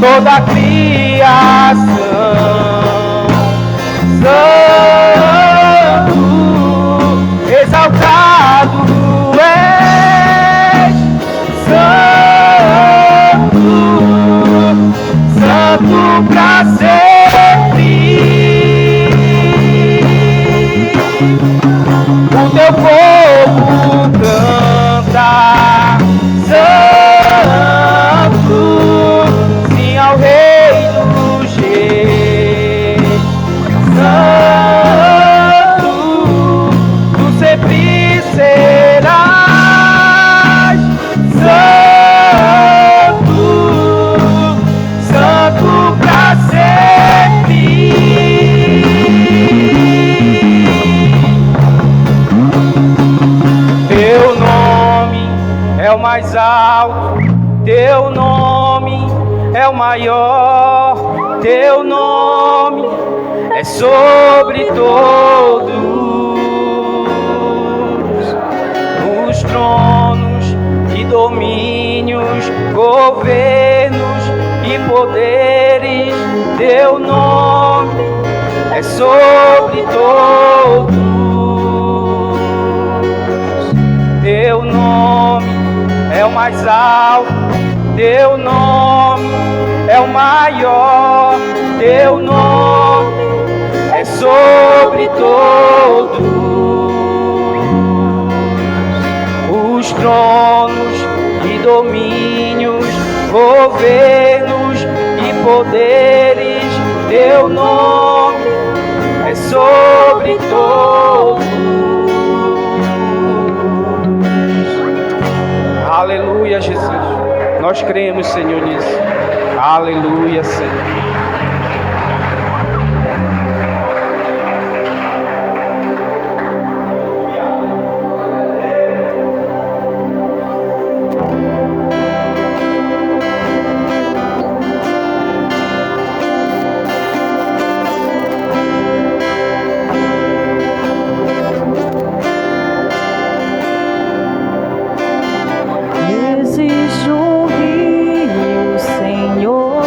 toda a criação. Santo, exaltado és, Santo, Santo pra sempre. O teu povo canta, Santo, sim ao Rei dos Reis. Santo, tu sempre serás. Santo, Santo pra sempre. Teu nome é o mais alto, teu nome é o maior, teu nome é sobre todos os tronos e domínios, governos e poderes. Teu nome é sobre todos. Teu nome é o mais alto, teu nome é o maior, teu nome é sobre todos os tronos e domínios, governos e poderes. Teu nome é sobre todos. Aleluia, Jesus. Nós cremos, Senhor, nisso. Aleluia, Senhor. Existe um rio, Senhor,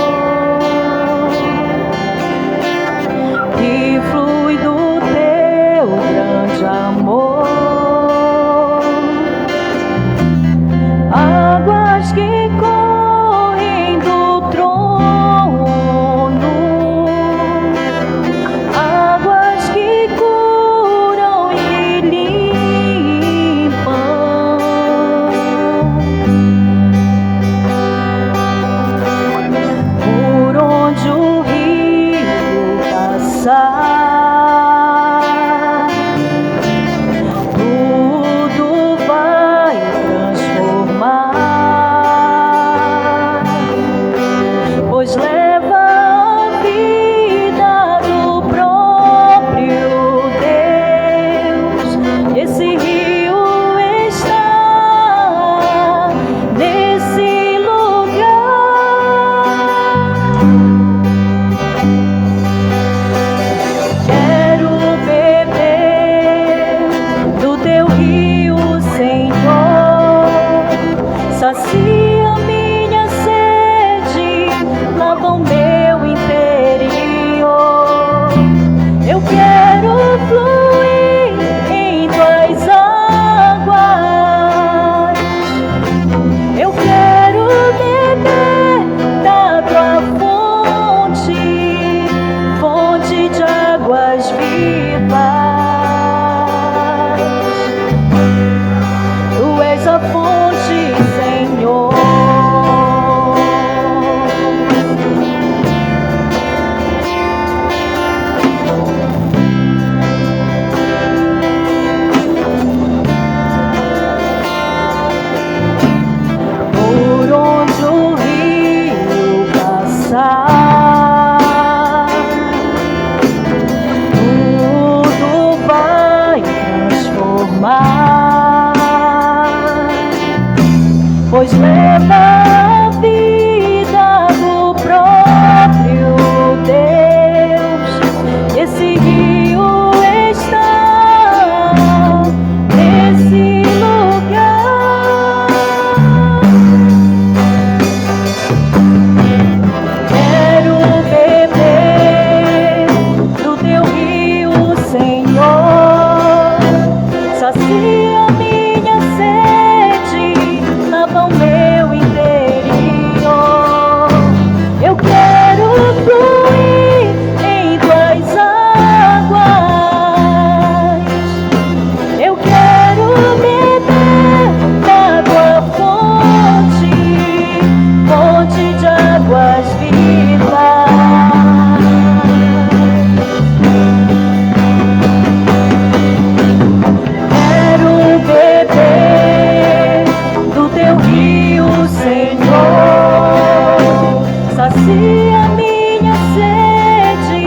sacia minha sede,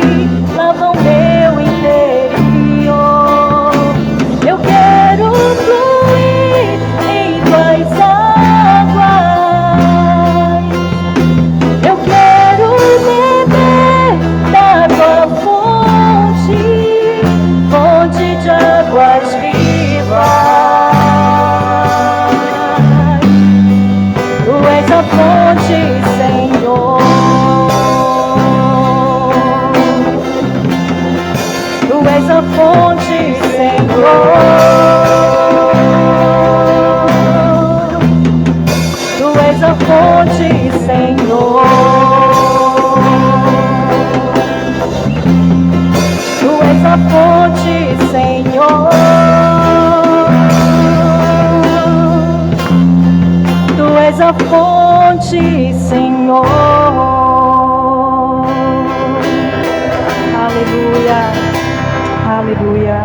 lava o meu interior. Eu quero fluir em tuas águas. Eu quero beber da tua fonte, fonte de águas vivas. Tu és a fonte, Senhor. Tu és a fonte, Senhor. Tu és a fonte, Senhor. Tu és a fonte, Senhor. Tu és a fonte, Senhor. Aleluia, aleluia.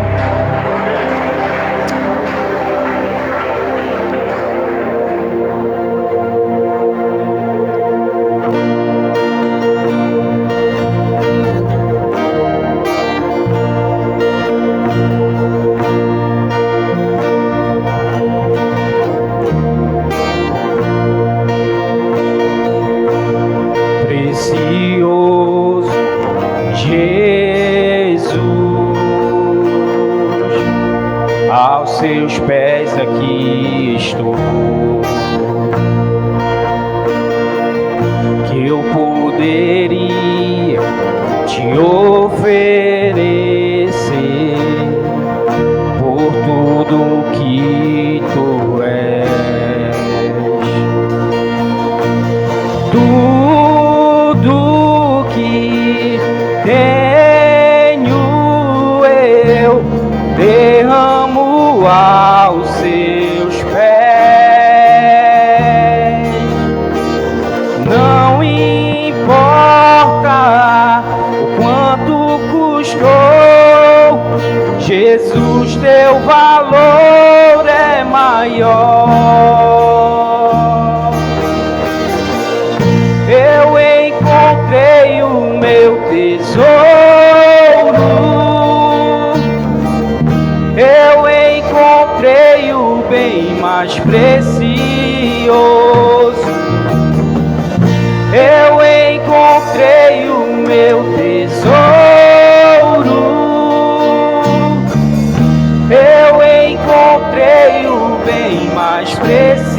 Precioso Jesus, aos seus pés aqui estou, que eu poderia te oferecer por tudo que tu és. Tudo que tenho eu derramo aos seus pés. Não importa o quanto custou, Jesus, teu valor é maior. Eu encontrei o meu tesouro, eu encontrei o bem mais precioso. Eu encontrei o meu tesouro, eu encontrei o bem mais precioso.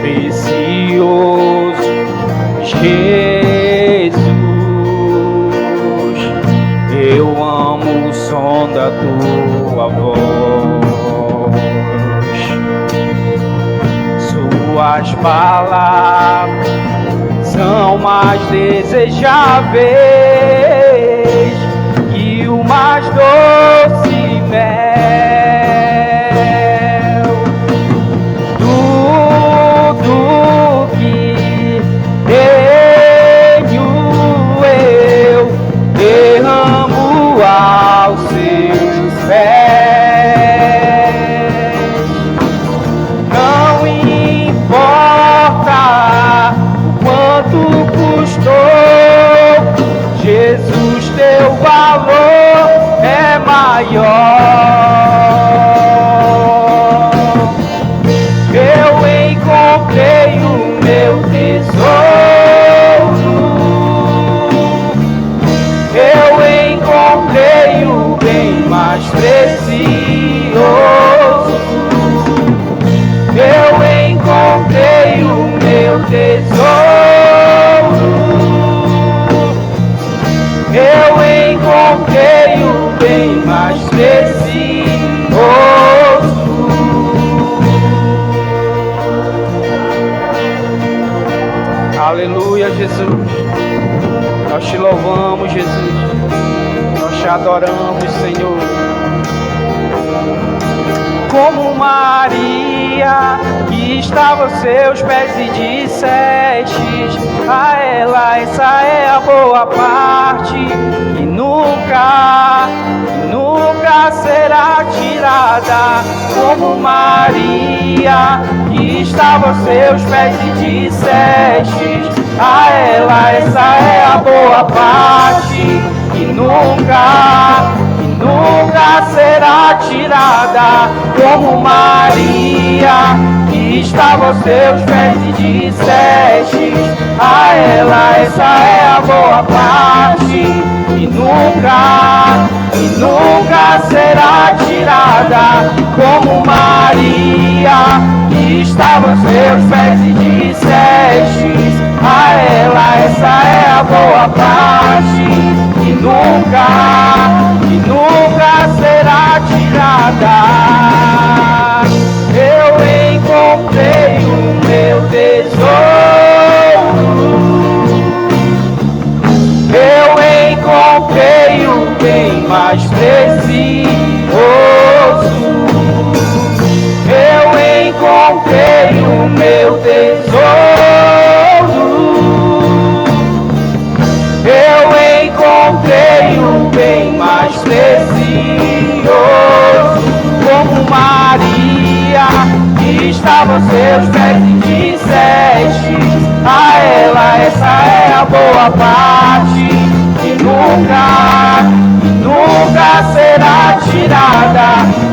Precioso Jesus, eu amo o som da tua voz. Suas palavras são mais desejáveis que o mais doce mel. Tudo que tenho eu derramo aos seus pés. Não importa o quanto custou, Jesus, teu valor é maior. Eu encontrei o meu tesouro, eu encontrei o bem mais precioso. Eu encontrei o meu tesouro, eu encontrei o bem mais precioso. Aleluia, Jesus. Nós te louvamos, Jesus. Nós te adoramos, Senhor. Como Maria Maria, que estava aos seus pés e dissestes a ela: essa é a boa parte, que nunca será tirada. Como Maria, que estava aos seus pés e dissestes a ela: essa é a boa parte, que nunca será tirada. Como Maria, que estava aos seus pés e dissestes a ela: essa é a boa parte, que nunca será tirada. Como Maria, que estava aos seus pés e dissestes a ela: essa é a boa parte, que nunca será tirada. Eu encontrei o meu tesouro, eu encontrei o bem mais precioso, eu encontrei o meu tesouro, eu encontrei o bem mais precioso. Como Maria, que estava aos seus pés e dissestes a ela: essa é a boa parte, que nunca será tirada.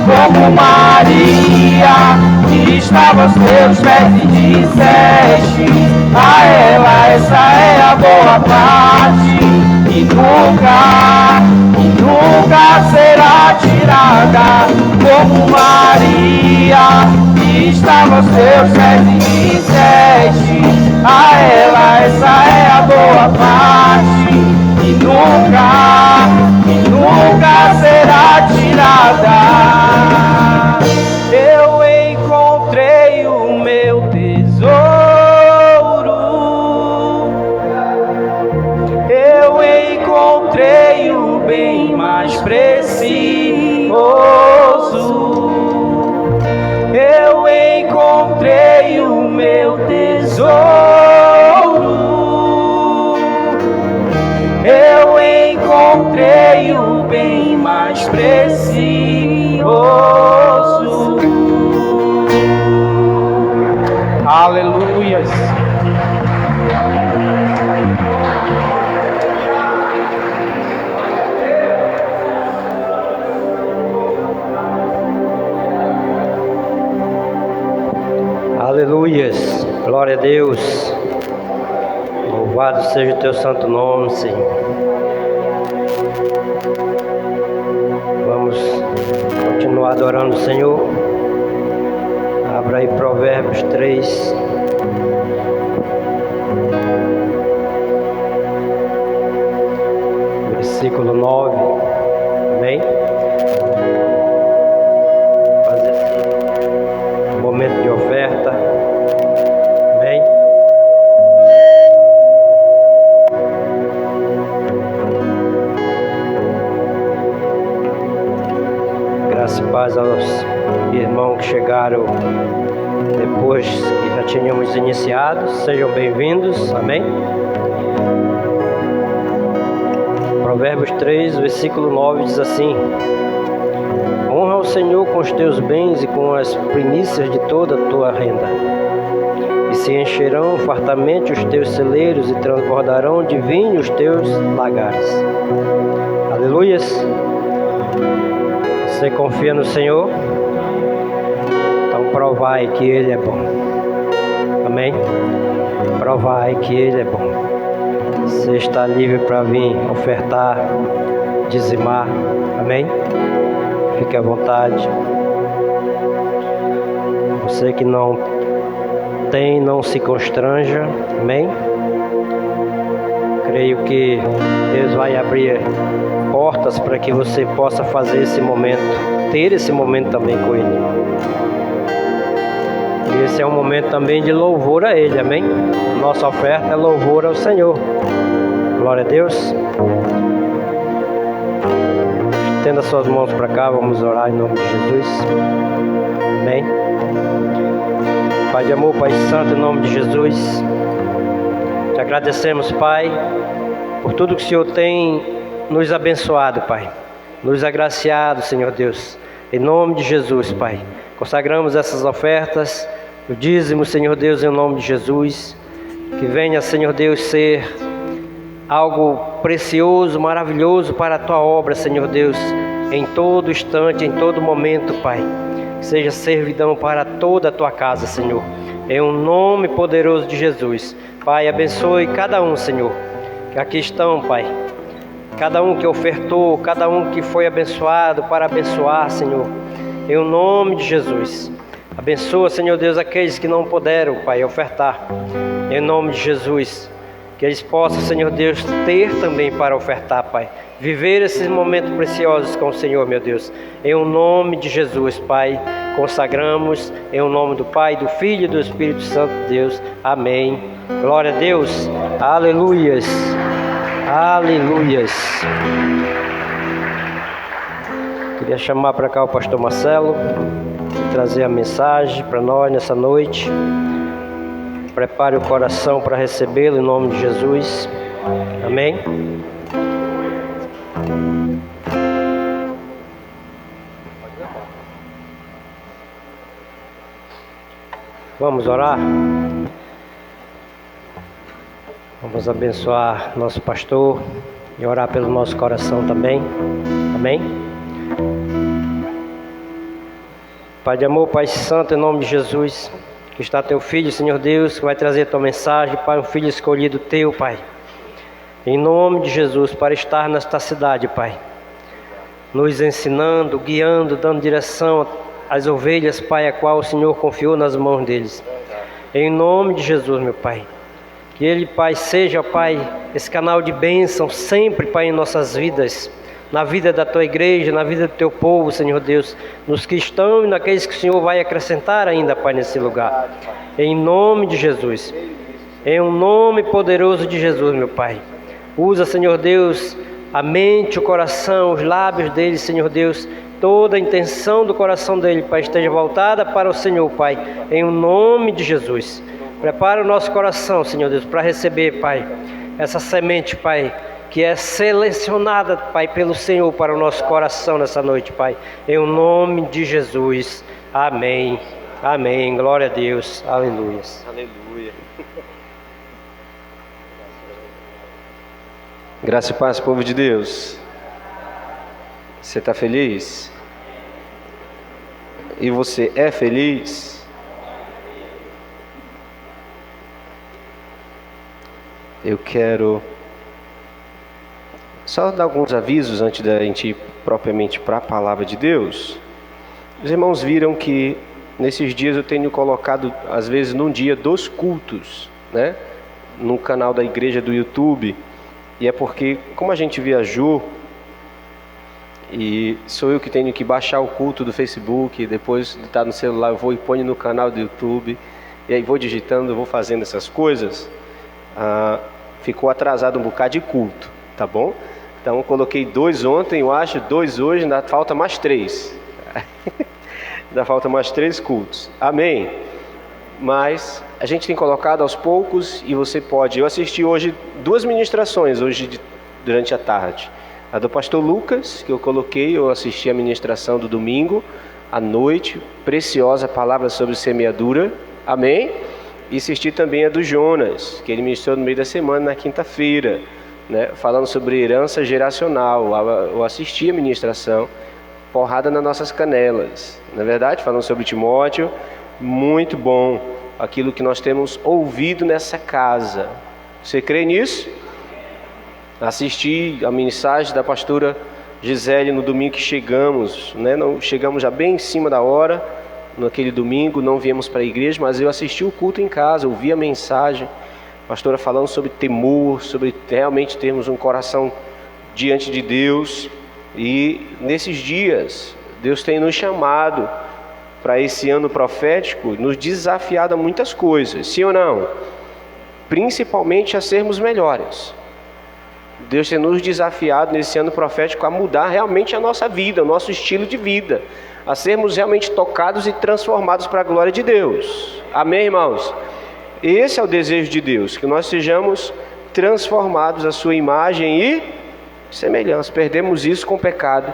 Como Maria, que estava aos seus pés e dissestes a ela: essa é a boa parte, que nunca será tirada. Como Maria, que estava aos seus pés e dissestes a ela: essa é a boa parte, que nunca será tirada. Eu encontrei o meu tesouro, eu encontrei o bem mais precioso, eu encontrei o meu tesouro, eu encontrei o bem mais precioso. Aleluias. Aleluias, glória a Deus, louvado seja o teu santo nome, Senhor. Vamos continuar adorando o Senhor. Abra aí Provérbios 3. Versículo 9. Amém? Fazer um momento de oferta. Amém? Graças e paz aos irmãos que chegaram depois que já tínhamos iniciado. Sejam bem-vindos. Amém? Provérbios 3, versículo 9 diz assim: honra o Senhor com os teus bens e com as primícias de toda a tua renda, e se encherão fartamente os teus celeiros e transbordarão de vinho os teus lagares. Aleluias! Você confia no Senhor? Então provai que Ele é bom. Amém? Provai que Ele é bom. Você está livre para vir ofertar, dizimar. Amém? Fique à vontade. Você que não tem, não se constranja. Amém? Creio que Deus vai abrir portas para que você possa fazer esse momento, ter esse momento também com Ele. E esse é um momento também de louvor a Ele, amém? Nossa oferta é louvor ao Senhor. Glória a Deus. Estenda suas mãos para cá, vamos orar em nome de Jesus. Amém? Pai de amor, Pai santo, em nome de Jesus, te agradecemos, Pai, por tudo que o Senhor tem nos abençoado, Pai, nos agraciado, Senhor Deus, em nome de Jesus, Pai. Consagramos essas ofertas, o dízimo, Senhor Deus, em nome de Jesus, que venha, Senhor Deus, ser algo precioso, maravilhoso para a Tua obra, Senhor Deus, em todo instante, em todo momento, Pai. Que seja servidão para toda a Tua casa, Senhor, em um nome poderoso de Jesus. Pai, abençoe cada um, Senhor, que aqui estão, Pai, cada um que ofertou, cada um que foi abençoado para abençoar, Senhor, em o nome de Jesus. Abençoa, Senhor Deus, aqueles que não puderam, Pai, ofertar, em nome de Jesus. Que eles possam, Senhor Deus, ter também para ofertar, Pai. Viver esses momentos preciosos com o Senhor, meu Deus. Em o nome de Jesus, Pai, consagramos em o nome do Pai, do Filho e do Espírito Santo de Deus. Amém. Glória a Deus. Aleluias. Aleluias. Queria chamar para cá o pastor Marcelo e trazer a mensagem para nós nessa noite. Prepare o coração para recebê-lo em nome de Jesus. Amém. Vamos orar? Vamos abençoar nosso pastor e orar pelo nosso coração também. Amém. Pai de amor, Pai santo, em nome de Jesus, que está teu filho, Senhor Deus, que vai trazer a tua mensagem, Pai, um filho escolhido teu, Pai, em nome de Jesus, para estar nesta cidade, Pai, nos ensinando, guiando, dando direção às ovelhas, Pai, a qual o Senhor confiou nas mãos deles, em nome de Jesus, meu Pai, que ele, Pai, seja, Pai, esse canal de bênção sempre, Pai, em nossas vidas, na vida da tua igreja, na vida do teu povo, Senhor Deus, nos que estão e naqueles que o Senhor vai acrescentar ainda, Pai, nesse lugar, em nome de Jesus, em um nome poderoso de Jesus, meu Pai. Usa, Senhor Deus, a mente, o coração, os lábios dele, Senhor Deus, toda a intenção do coração dele, Pai, esteja voltada para o Senhor, Pai, em um nome de Jesus. Prepara o nosso coração, Senhor Deus, para receber, Pai, essa semente, Pai, que é selecionada, Pai, pelo Senhor para o nosso coração nessa noite, Pai, em o nome de Jesus. Amém. Amém. Glória a Deus. Aleluia. Aleluia. Graça e paz, povo de Deus. Você está feliz? E você é feliz? Eu quero só dar alguns avisos antes da gente ir propriamente para a palavra de Deus. Os irmãos viram que nesses dias eu tenho colocado, às vezes num dia, 2 cultos, né? No canal da igreja do YouTube. E é porque, como a gente viajou, e sou eu que tenho que baixar o culto do Facebook, depois de estar no celular eu vou e ponho no canal do YouTube, e aí vou digitando, vou fazendo essas coisas, ficou atrasado um bocado de culto, tá bom? Então eu coloquei 2 ontem, eu acho, 2 hoje, ainda falta mais 3. Ainda falta mais 3 cultos. Amém? Mas a gente tem colocado aos poucos e você pode... Eu assisti hoje 2 ministrações, durante a tarde. A do pastor Lucas, que eu coloquei, eu assisti a ministração do domingo, à noite, preciosa palavra sobre semeadura. Amém? E assisti também a do Jonas, que ele ministrou no meio da semana, na quinta-feira, né, falando sobre herança geracional. Eu assisti a ministração, porrada nas nossas canelas, na verdade, falando sobre Timóteo, muito bom aquilo que nós temos ouvido nessa casa. Você crê nisso? Assisti a mensagem da pastora Gisele no domingo que chegamos, né, chegamos já bem em cima da hora, naquele domingo, não viemos para a igreja, mas eu assisti o culto em casa, ouvi a mensagem, a pastora falando sobre temor, sobre realmente termos um coração diante de Deus. E nesses dias, Deus tem nos chamado para esse ano profético, nos desafiado a muitas coisas, sim ou não? Principalmente a sermos melhores. Deus tem nos desafiado nesse ano profético a mudar realmente a nossa vida, o nosso estilo de vida, a sermos realmente tocados e transformados para a glória de Deus. Amém, irmãos? Esse é o desejo de Deus, que nós sejamos transformados à sua imagem e semelhança. Perdemos isso com o pecado,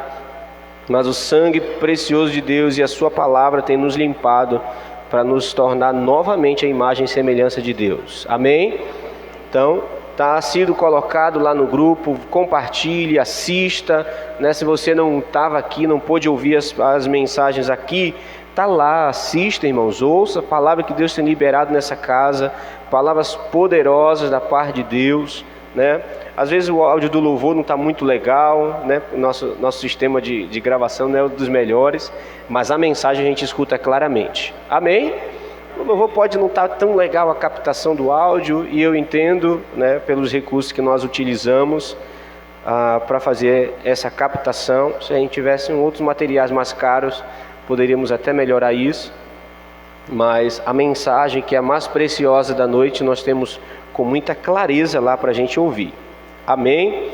mas o sangue precioso de Deus e a sua palavra tem nos limpado para nos tornar novamente a imagem e semelhança de Deus. Amém? Então, está sido colocado lá no grupo, compartilhe, assista, né? Se você não estava aqui, não pôde ouvir as mensagens aqui, está lá, assista, irmãos, ouça a palavra que Deus tem liberado nessa casa, palavras poderosas da parte de Deus, né? Às vezes o áudio do louvor não está muito legal, né? Nosso sistema de gravação não é um dos melhores, mas a mensagem a gente escuta claramente. Amém? O louvor pode não estar tão legal a captação do áudio, e eu entendo, né, pelos recursos que nós utilizamos para fazer essa captação. Se a gente tivesse outros materiais mais caros, poderíamos até melhorar isso, mas a mensagem que é a mais preciosa da noite nós temos com muita clareza lá para a gente ouvir. Amém?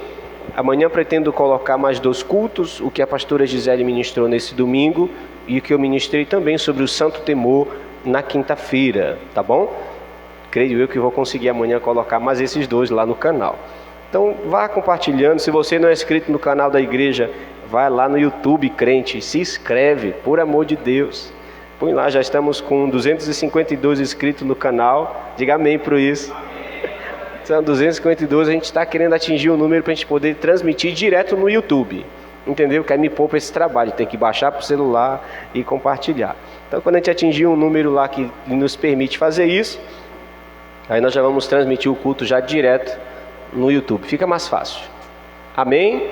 Amanhã pretendo colocar mais 2 cultos, o que a pastora Gisele ministrou nesse domingo e o que eu ministrei também sobre o santo temor na quinta-feira, tá bom? Creio eu que vou conseguir amanhã colocar mais esses 2 lá no canal. Então vá compartilhando. Se você não é inscrito no canal da igreja, vai lá no YouTube Crente, se inscreve, por amor de Deus. Põe lá, já estamos com 252 inscritos no canal. Diga amém por isso. São 252, a gente está querendo atingir o número para a gente poder transmitir direto no YouTube. Entendeu? Que aí me poupa esse trabalho, tem que baixar para o celular e compartilhar. Então, quando a gente atingir um número lá que nos permite fazer isso, aí nós já vamos transmitir o culto já direto no YouTube. Fica mais fácil. Amém?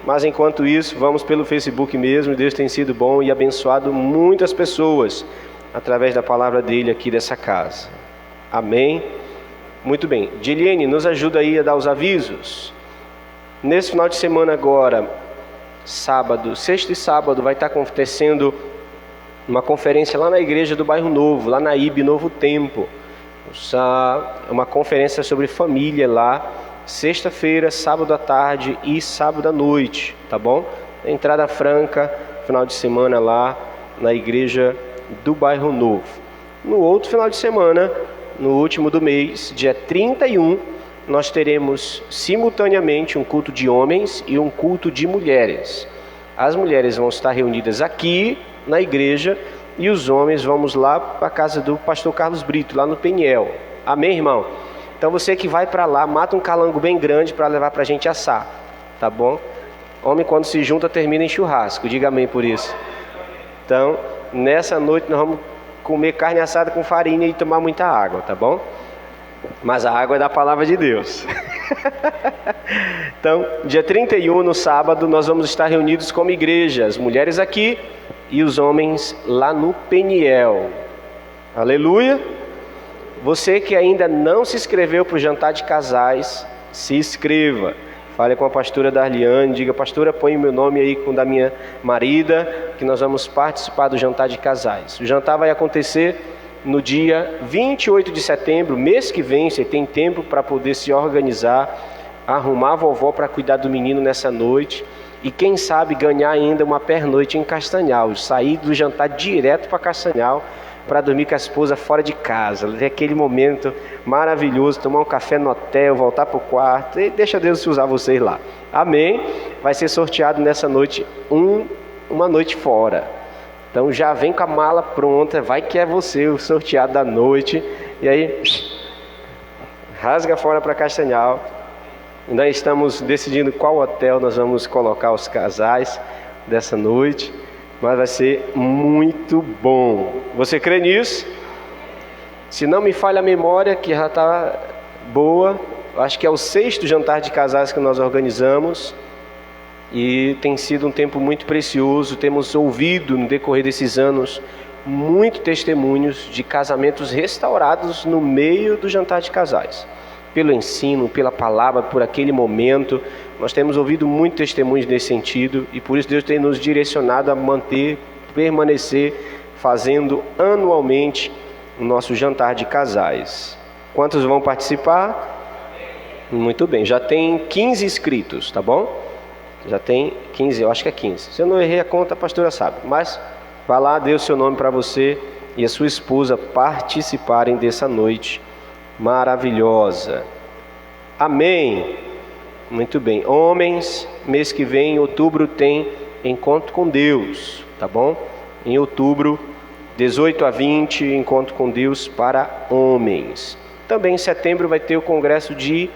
Mas enquanto isso, vamos pelo Facebook mesmo. Deus tem sido bom e abençoado muitas pessoas através da palavra dele aqui dessa casa. Amém? Muito bem. Diliene, nos ajuda aí a dar os avisos. Nesse final de semana agora, sábado, sexta e sábado, vai estar acontecendo uma conferência lá na igreja do Bairro Novo, lá na IB Novo Tempo. Uma conferência sobre família lá, sexta-feira, sábado à tarde e sábado à noite, tá bom? Entrada franca, final de semana lá na igreja do Bairro Novo. No outro final de semana, no último do mês, dia 31, nós teremos simultaneamente um culto de homens e um culto de mulheres. As mulheres vão estar reunidas aqui na igreja e os homens vamos lá para a casa do pastor Carlos Brito, lá no Peniel. Amém, irmão? Então você que vai para lá, mata um calango bem grande para levar para a gente assar, tá bom? Homem, quando se junta, termina em churrasco. Diga amém por isso. Então, nessa noite nós vamos comer carne assada com farinha e tomar muita água, tá bom? Mas a água é da palavra de Deus. Então, dia 31, no sábado, nós vamos estar reunidos como igreja, as mulheres aqui e os homens lá no Peniel. Aleluia! Você que ainda não se inscreveu para o jantar de casais, se inscreva. Fale com a pastora Darliane, diga: pastora, põe o meu nome aí com o da minha marida, que nós vamos participar do jantar de casais. O jantar vai acontecer no dia 28 de setembro, mês que vem. Você tem tempo para poder se organizar, arrumar a vovó para cuidar do menino nessa noite e quem sabe ganhar ainda uma pernoite em Castanhal, sair do jantar direto para Castanhal para dormir com a esposa fora de casa, ter aquele momento maravilhoso, tomar um café no hotel, voltar para o quarto e deixa Deus usar vocês lá. Amém? Vai ser sorteado nessa noite uma noite fora. Então já vem com a mala pronta, vai que é você o sorteado da noite. E aí, rasga fora para Castanhal. Ainda estamos decidindo qual hotel nós vamos colocar os casais dessa noite. Mas vai ser muito bom. Você crê nisso? Se não me falha a memória, que já está boa, acho que é o 6º jantar de casais que nós organizamos. E tem sido um tempo muito precioso. Temos ouvido no decorrer desses anos muitos testemunhos de casamentos restaurados no meio do jantar de casais. Pelo ensino, pela palavra, por aquele momento. Nós temos ouvido muitos testemunhos nesse sentido e por isso Deus tem nos direcionado a permanecer fazendo anualmente o nosso jantar de casais. Quantos vão participar? Muito bem, já tem 15 inscritos, tá bom? Já tem 15, eu acho que é 15. Se eu não errei a conta, a pastora sabe. Mas vá lá, dê o seu nome para você e a sua esposa participarem dessa noite maravilhosa. Amém. Muito bem. Homens, mês que vem, em outubro, tem Encontro com Deus, tá bom? Em outubro, 18 a 20, Encontro com Deus para homens. Também em setembro vai ter o congresso de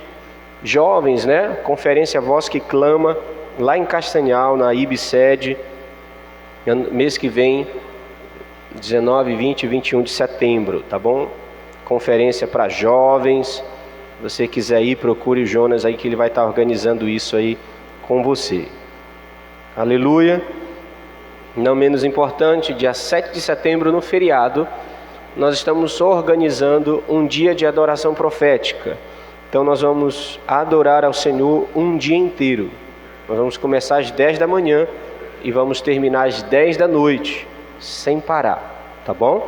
jovens, né? Conferência Voz que Clama, lá em Castanhal, na IBSED, mês que vem, 19, 20 e 21 de setembro, tá bom? Conferência para jovens. Se você quiser ir, procure o Jonas aí, que ele vai estar organizando isso aí com você. Aleluia. Não menos importante, dia 7 de setembro, no feriado, nós estamos organizando um dia de adoração profética. Então nós vamos adorar ao Senhor um dia inteiro. Nós vamos começar às 10 da manhã e vamos terminar às 10 da noite, sem parar, tá bom?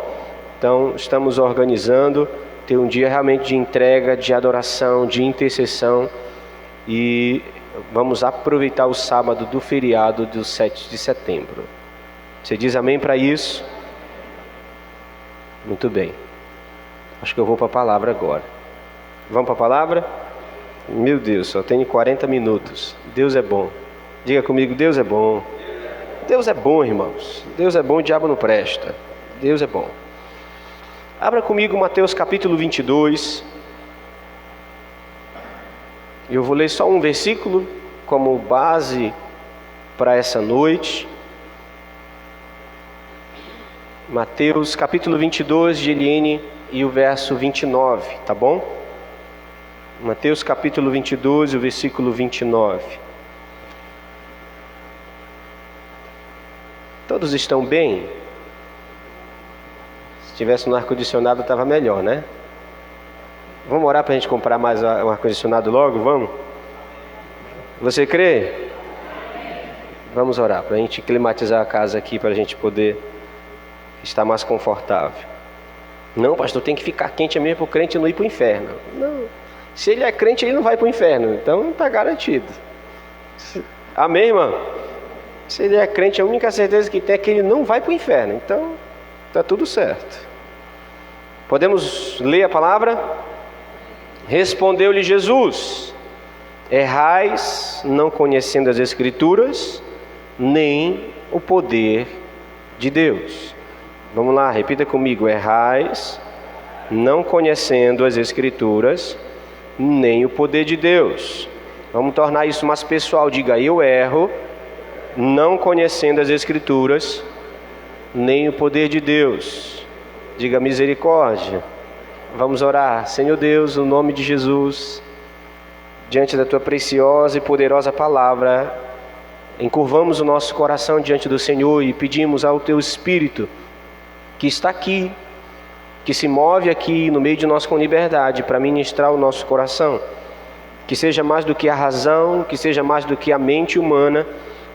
Então estamos organizando, ter um dia realmente de entrega, de adoração, de intercessão, e vamos aproveitar o sábado do feriado do 7 de setembro. Você diz amém para isso? Muito bem. Acho que eu vou para a palavra agora. Vamos para a palavra? Meu Deus, só tenho 40 minutos. Deus é bom. Diga comigo, Deus é bom. Deus é bom, irmãos. Deus é bom, o diabo não presta. Deus é bom. Abra comigo Mateus capítulo 22. Eu vou ler só um versículo como base para essa noite. Mateus capítulo 22, de Eliene, e o verso 29, tá bom? Mateus capítulo 22, o versículo 29. Todos estão bem? Se tivesse no ar-condicionado estava melhor, né? Vamos orar para a gente comprar mais um ar-condicionado logo? Vamos? Você crê? Vamos orar para a gente climatizar a casa aqui, para a gente poder estar mais confortável. Não, pastor, tem que ficar quente mesmo para o crente não ir para o inferno. Não. Se ele é crente, ele não vai para o inferno. Então está garantido. Amém, irmão? Se ele é crente, a única certeza que tem é que ele não vai para o inferno. Então está tudo certo. Podemos ler a palavra? Respondeu-lhe Jesus: errais, não conhecendo as Escrituras, nem o poder de Deus. Vamos lá, repita comigo: errais, não conhecendo as Escrituras, nem o poder de Deus. Vamos tornar isso mais pessoal. Diga: eu erro, não conhecendo as Escrituras, nem o poder de Deus. Diga: misericórdia. Vamos orar. Senhor Deus, no nome de Jesus, diante da Tua preciosa e poderosa palavra, encurvamos o nosso coração diante do Senhor e pedimos ao Teu Espírito, que está aqui, que se move aqui no meio de nós com liberdade, para ministrar o nosso coração. Que seja mais do que a razão, que seja mais do que a mente humana,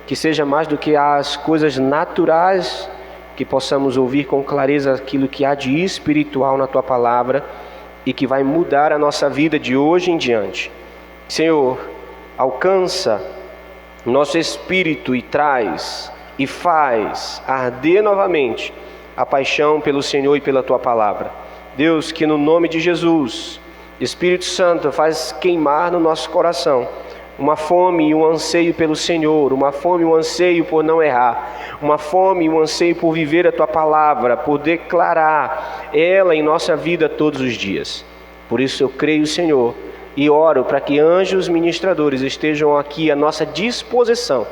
que seja mais do que as coisas naturais, que possamos ouvir com clareza aquilo que há de espiritual na Tua palavra e que vai mudar a nossa vida de hoje em diante. Senhor, alcança nosso espírito e traz e faz arder novamente a paixão pelo Senhor e pela Tua palavra. Deus, que no nome de Jesus, Espírito Santo, faz queimar no nosso coração uma fome e um anseio pelo Senhor, uma fome e um anseio por não errar, uma fome e um anseio por viver a Tua palavra, por declarar ela em nossa vida todos os dias. Por isso eu creio, Senhor, e oro para que anjos ministradores estejam aqui à nossa disposição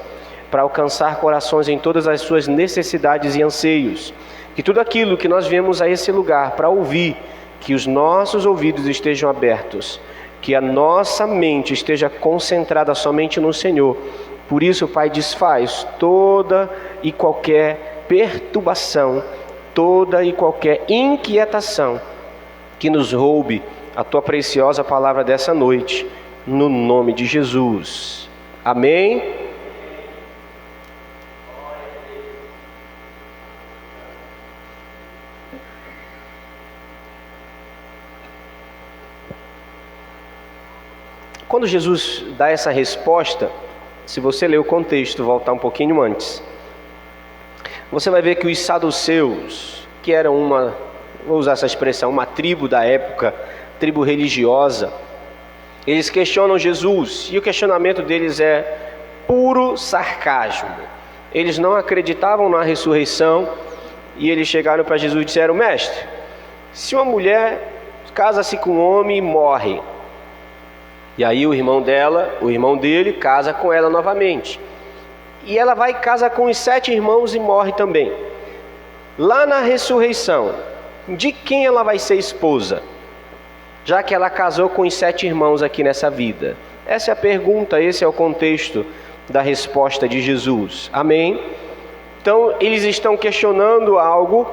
para alcançar corações em todas as suas necessidades e anseios. Que tudo aquilo que nós viemos a esse lugar para ouvir, que os nossos ouvidos estejam abertos, que a nossa mente esteja concentrada somente no Senhor. Por isso, Pai, desfaz toda e qualquer perturbação, toda e qualquer inquietação que nos roube a Tua preciosa palavra dessa noite, no nome de Jesus. Amém? Quando Jesus dá essa resposta, se você ler o contexto, voltar um pouquinho antes, você vai ver que os saduceus, que era uma, vou usar essa expressão, uma tribo da época, tribo religiosa, eles questionam Jesus, e o questionamento deles é puro sarcasmo. Eles não acreditavam na ressurreição, e eles chegaram para Jesus e disseram: mestre, se uma mulher casa-se com um homem e morre, e aí o irmão dele casa com ela novamente, e ela vai e casa com os 7 irmãos e morre também, lá na ressurreição, de quem ela vai ser esposa, já que ela casou com os 7 irmãos aqui nessa vida? Essa é a pergunta, esse é o contexto da resposta de Jesus. Amém? Então eles estão questionando algo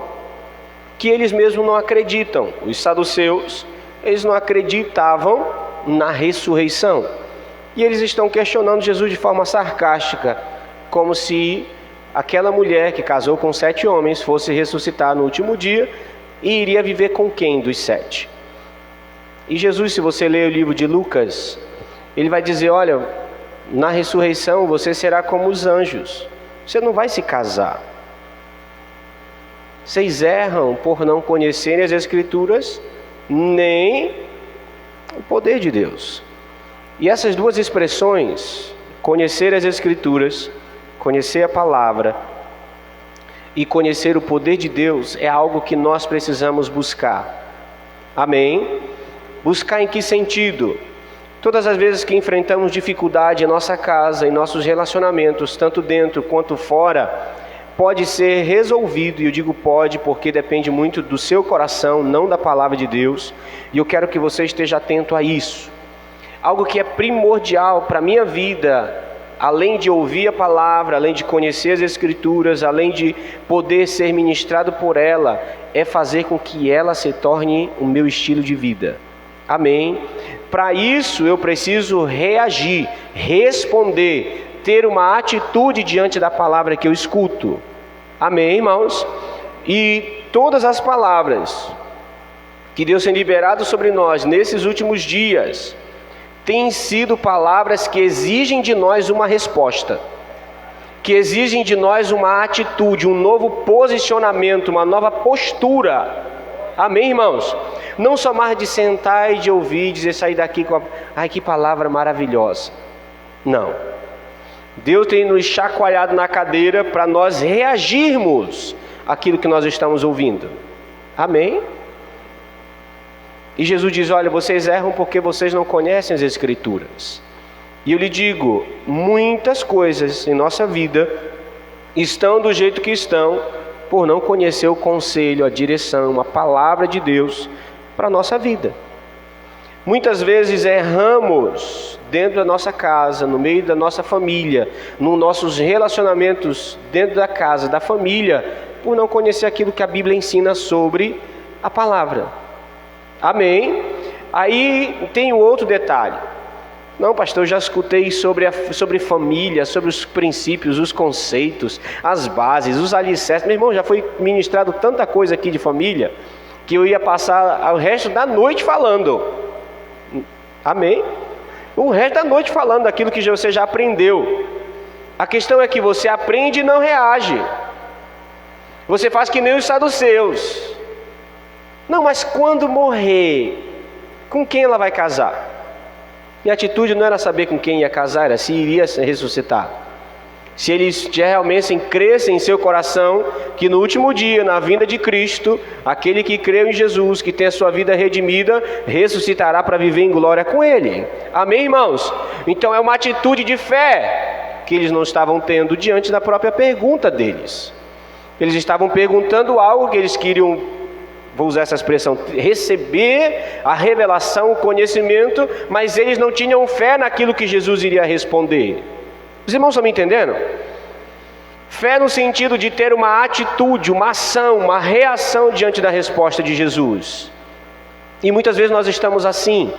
que eles mesmos não acreditam. Os saduceus, eles não acreditavam na ressurreição, e eles estão questionando Jesus de forma sarcástica, como se aquela mulher que casou com 7 homens fosse ressuscitar no último dia, e iria viver com quem dos 7? E Jesus, se você ler o livro de Lucas, ele vai dizer: olha, na ressurreição você será como os anjos, você não vai se casar. Vocês erram por não conhecerem as Escrituras, nem o poder de Deus. E essas duas expressões, conhecer as Escrituras, conhecer a palavra e conhecer o poder de Deus, é algo que nós precisamos buscar. Amém? Buscar em que sentido? Todas as vezes que enfrentamos dificuldade em nossa casa, em nossos relacionamentos, tanto dentro quanto fora, pode ser resolvido, e eu digo pode porque depende muito do seu coração, não da palavra de Deus, e eu quero que você esteja atento a isso. Algo que é primordial para a minha vida, além de ouvir a palavra, além de conhecer as Escrituras, além de poder ser ministrado por ela, é fazer com que ela se torne o meu estilo de vida. Amém? Para isso eu preciso reagir, responder, ter uma atitude diante da palavra que eu escuto. Amém, irmãos? E todas as palavras que Deus tem liberado sobre nós nesses últimos dias têm sido palavras que exigem de nós uma resposta, que exigem de nós uma atitude, um novo posicionamento, uma nova postura. Amém, irmãos? Não só mais de sentar e de ouvir, dizer, sair daqui com ai, que palavra maravilhosa. Não. Deus tem nos chacoalhado na cadeira para nós reagirmos àquilo que nós estamos ouvindo. Amém? E Jesus diz: olha, vocês erram porque vocês não conhecem as Escrituras. E eu lhe digo, muitas coisas em nossa vida estão do jeito que estão por não conhecer o conselho, a direção, a palavra de Deus para a nossa vida. Muitas vezes erramos dentro da nossa casa, no meio da nossa família, nos nossos relacionamentos dentro da casa, da família, por não conhecer aquilo que a Bíblia ensina sobre a palavra. Amém? Aí tem um outro detalhe. Não, pastor, eu já escutei sobre família, sobre os princípios, os conceitos, as bases, os alicerces. Meu irmão, já foi ministrado tanta coisa aqui de família, que eu ia passar o resto da noite falando. Amém? O resto da noite falando daquilo que você já aprendeu. A questão é que você aprende e não reage. Você faz que nem os saduceus. Não, mas quando morrer, com quem ela vai casar? Minha atitude não era saber com quem ia casar, era se iria ressuscitar. Se eles realmente crescem em seu coração que no último dia, na vinda de Cristo, aquele que creu em Jesus, que tem a sua vida redimida, ressuscitará para viver em glória com Ele. Amém, irmãos? Então é uma atitude de fé que eles não estavam tendo diante da própria pergunta deles. Eles estavam perguntando algo que eles queriam, vou usar essa expressão, receber a revelação, o conhecimento, mas eles não tinham fé naquilo que Jesus iria responder. Os irmãos estão me entendendo? Fé no sentido de ter uma atitude, uma ação, uma reação diante da resposta de Jesus. E muitas vezes nós estamos assim,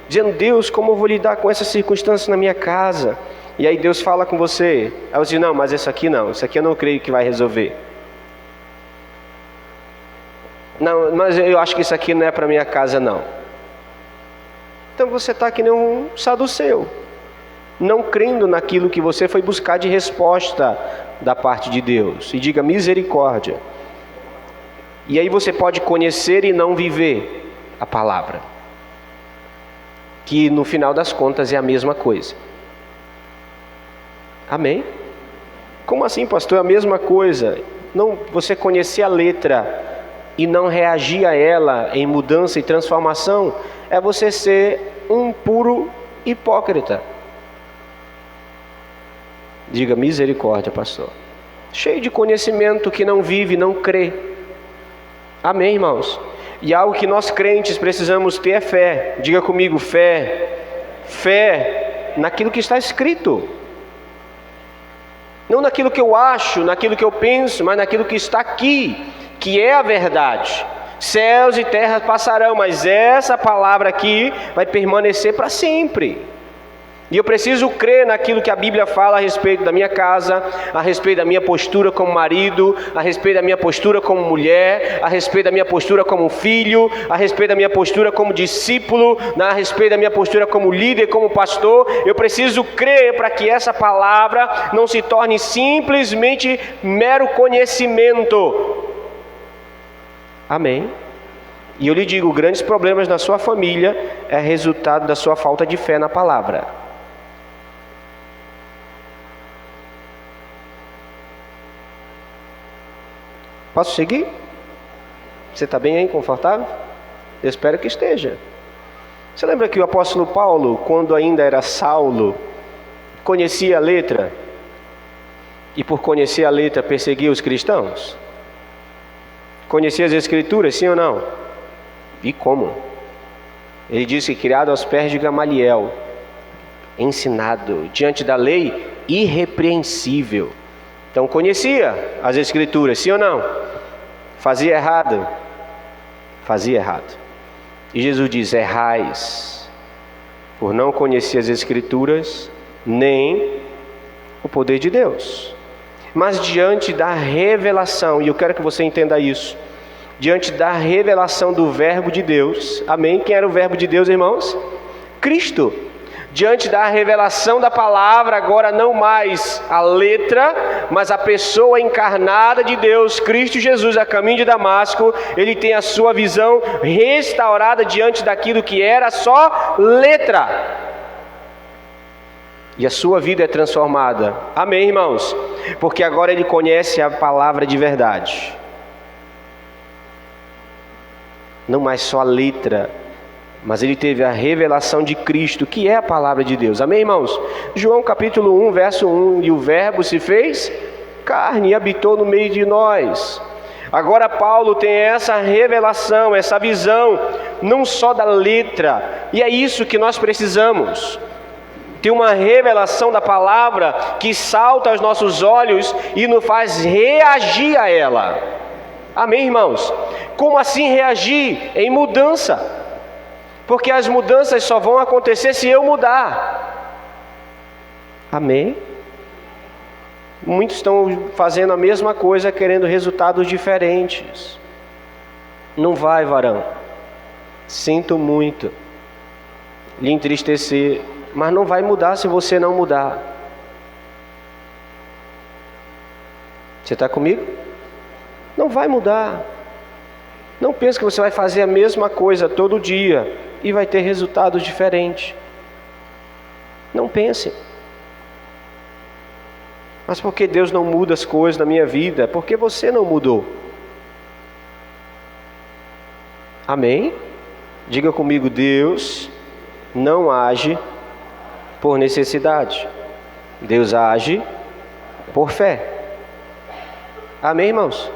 dizendo: Deus, como eu vou lidar com essas circunstâncias na minha casa? E aí Deus fala com você, aí você diz: não, mas isso aqui não, isso aqui eu não creio que vai resolver. Não, mas eu acho que isso aqui não é para minha casa não. Então você está que nem um saduceu, não crendo naquilo que você foi buscar de resposta da parte de Deus. E diga misericórdia. E aí você pode conhecer e não viver a palavra, que no final das contas é a mesma coisa. Amém? Como assim, pastor? É a mesma coisa. Não, você conhecer a letra e não reagir a ela em mudança e transformação, é você ser um puro hipócrita. Diga misericórdia, pastor. Cheio de conhecimento que não vive, não crê. Amém, irmãos? E algo que nós crentes precisamos ter é fé. Diga comigo, fé. Fé naquilo que está escrito. Não naquilo que eu acho, naquilo que eu penso, mas naquilo que está aqui, que é a verdade. Céus e terras passarão, mas essa palavra aqui vai permanecer para sempre. E eu preciso crer naquilo que a Bíblia fala a respeito da minha casa, a respeito da minha postura como marido, a respeito da minha postura como mulher, a respeito da minha postura como filho, a respeito da minha postura como discípulo, a respeito da minha postura como líder, como pastor. Eu preciso crer para que essa palavra não se torne simplesmente mero conhecimento. Amém? E eu lhe digo, grandes problemas na sua família é resultado da sua falta de fé na palavra. Posso seguir? Você está bem aí, confortável? Eu espero que esteja. Você lembra que o apóstolo Paulo, quando ainda era Saulo, conhecia a letra? E por conhecer a letra perseguia os cristãos? Conhecia as escrituras, sim ou não? E como? Ele disse que criado aos pés de Gamaliel, ensinado diante da lei, irrepreensível. Então conhecia as escrituras, sim ou não? Fazia errado? Fazia errado. E Jesus diz, errais, por não conhecer as escrituras, nem o poder de Deus. Mas diante da revelação, e eu quero que você entenda isso, diante da revelação do verbo de Deus, amém? Quem era o verbo de Deus, irmãos? Cristo. Diante da revelação da palavra, agora não mais a letra, mas a pessoa encarnada de Deus, Cristo Jesus, a caminho de Damasco, ele tem a sua visão restaurada diante daquilo que era só letra. E a sua vida é transformada. Amém, irmãos? Porque agora ele conhece a palavra de verdade. Não mais só a letra, mas ele teve a revelação de Cristo, que é a palavra de Deus. Amém, irmãos? João capítulo 1, verso 1. E o verbo se fez carne e habitou no meio de nós. Agora Paulo tem essa revelação, essa visão, não só da letra. E é isso que nós precisamos. Ter uma revelação da palavra que salta aos nossos olhos e nos faz reagir a ela. Amém, irmãos? Como assim reagir? Em mudança. Porque as mudanças só vão acontecer se eu mudar. Amém? Muitos estão fazendo a mesma coisa, querendo resultados diferentes. Não vai, varão. Sinto muito lhe entristecer, mas não vai mudar se você não mudar. Você está comigo? Não vai mudar. Não pense que você vai fazer a mesma coisa todo dia e vai ter resultados diferentes. Não pense. Mas por que Deus não muda as coisas na minha vida? Porque você não mudou. Amém? Diga comigo, Deus não age por necessidade. Deus age por fé. Amém, irmãos?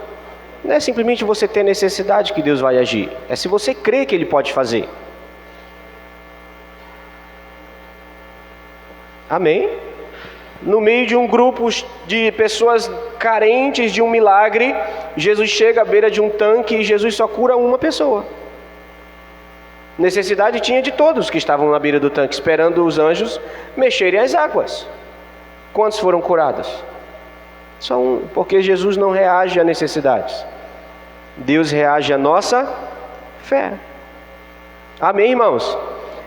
Não é simplesmente você ter necessidade que Deus vai agir. É se você crê que Ele pode fazer. Amém? No meio de um grupo de pessoas carentes de um milagre, Jesus chega à beira de um tanque e Jesus só cura uma pessoa. Necessidade tinha de todos que estavam na beira do tanque, esperando os anjos mexerem as águas. Quantos foram curados? Só um, porque Jesus não reage a necessidades. Deus reage à nossa fé. Amém, irmãos?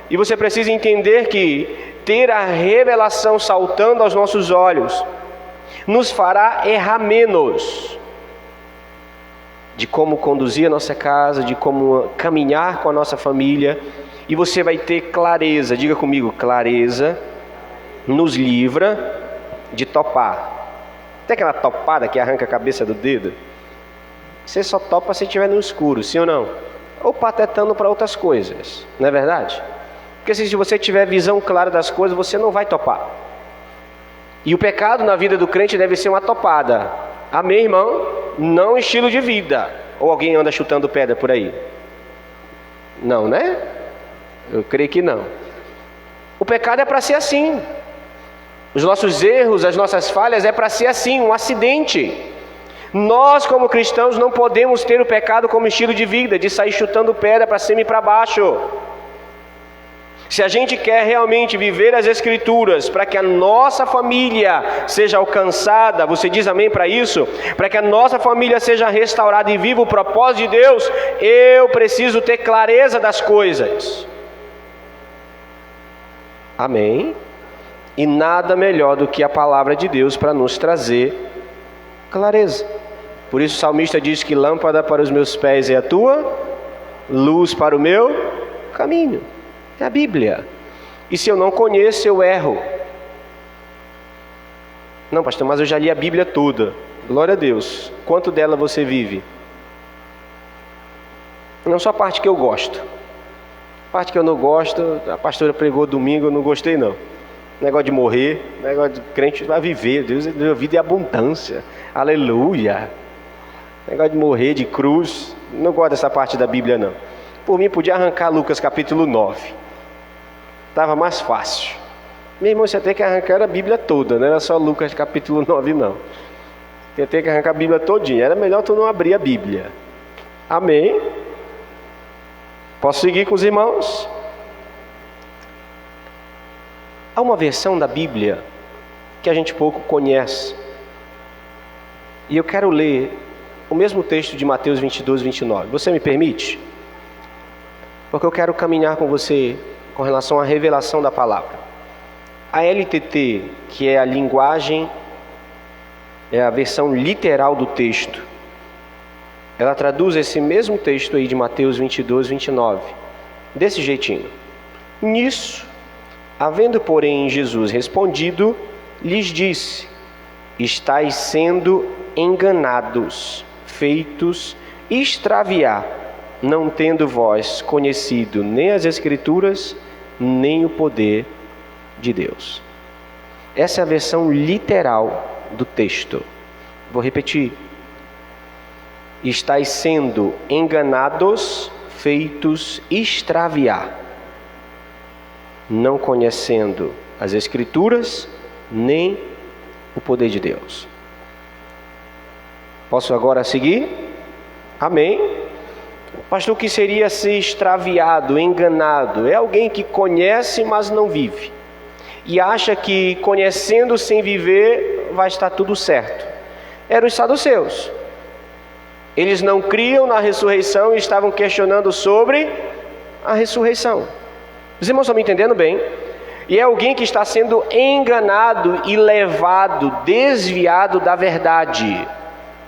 E você precisa entender que ter a revelação saltando aos nossos olhos nos fará errar menos. de como conduzir a nossa casa, de como caminhar com a nossa família, e você vai ter clareza, diga comigo, clareza nos livra de topar. Tem aquela topada que arranca a cabeça do dedo? Você só topa se estiver no escuro, sim ou não? Ou patetando para outras coisas, não é verdade? Porque se você tiver visão clara das coisas, você não vai topar. E o pecado na vida do crente deve ser uma topada. Amém, irmão? Não um estilo de vida. Ou alguém anda chutando pedra por aí? Não, né? Eu creio que não. O pecado é para ser assim. Os nossos erros, as nossas falhas é para ser assim, um acidente. Nós como cristãos não podemos ter o pecado como estilo de vida, de sair chutando pedra para cima e para baixo. Se a gente quer realmente viver as Escrituras para que a nossa família seja alcançada, você diz amém para isso? Para que a nossa família seja restaurada e viva o propósito de Deus, eu preciso ter clareza das coisas. Amém? E nada melhor do que a palavra de Deus para nos trazer clareza. Por isso o salmista diz que lâmpada para os meus pés é a tua, luz para o meu caminho. É a Bíblia. E se eu não conheço, eu erro. Não, pastor, mas eu já li a Bíblia toda. Glória a Deus. Quanto dela você vive? Não só a parte que eu gosto. A parte que eu não gosto, a pastora pregou domingo, eu não gostei não. Negócio de morrer, negócio de crente vai viver. Deus deu vida e abundância. Aleluia. Negócio de morrer, de cruz. Não gosto dessa parte da Bíblia não. Por mim podia arrancar Lucas capítulo 9. Estava mais fácil. Meu irmão, você tem que arrancar a Bíblia toda, não era só Lucas capítulo 9 não. Você tem que arrancar a Bíblia todinha. Era melhor tu não abrir a Bíblia. Amém? Posso seguir com os irmãos? Há uma versão da Bíblia que a gente pouco conhece. E eu quero ler o mesmo texto de Mateus 22, 29. Você me permite? Porque eu quero caminhar com você com relação à revelação da palavra. A LTT, que é a linguagem, é a versão literal do texto, ela traduz esse mesmo texto aí de Mateus 22, 29, desse jeitinho. Nisso, havendo porém Jesus respondido, lhes disse: estáis sendo enganados, feitos extraviar, não tendo vós conhecido nem as Escrituras, nem o poder de Deus. Essa é a versão literal do texto. Vou repetir. Estais sendo enganados, feitos extraviar, não conhecendo as Escrituras, nem o poder de Deus. Posso agora seguir? Amém? Pastor, o que seria ser extraviado, enganado? É alguém que conhece, mas não vive. E acha que conhecendo sem viver vai estar tudo certo. Eram os saduceus. Eles não criam na ressurreição e estavam questionando sobre a ressurreição. Os irmãos estão me entendendo bem? E é alguém que está sendo enganado e levado, desviado da verdade.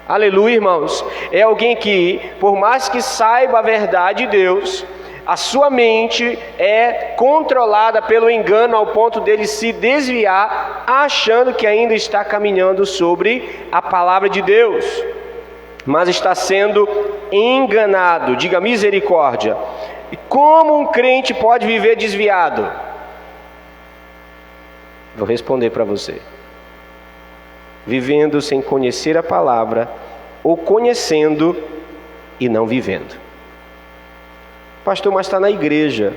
Aleluia, irmãos. É alguém que, por mais que saiba a verdade de Deus, a sua mente é controlada pelo engano ao ponto dele se desviar, achando que ainda está caminhando sobre a palavra de Deus, mas está sendo enganado. Diga misericórdia. E como um crente pode viver desviado? Vou responder para você. Vivendo sem conhecer a palavra, ou conhecendo e não vivendo. Pastor, mas está na igreja.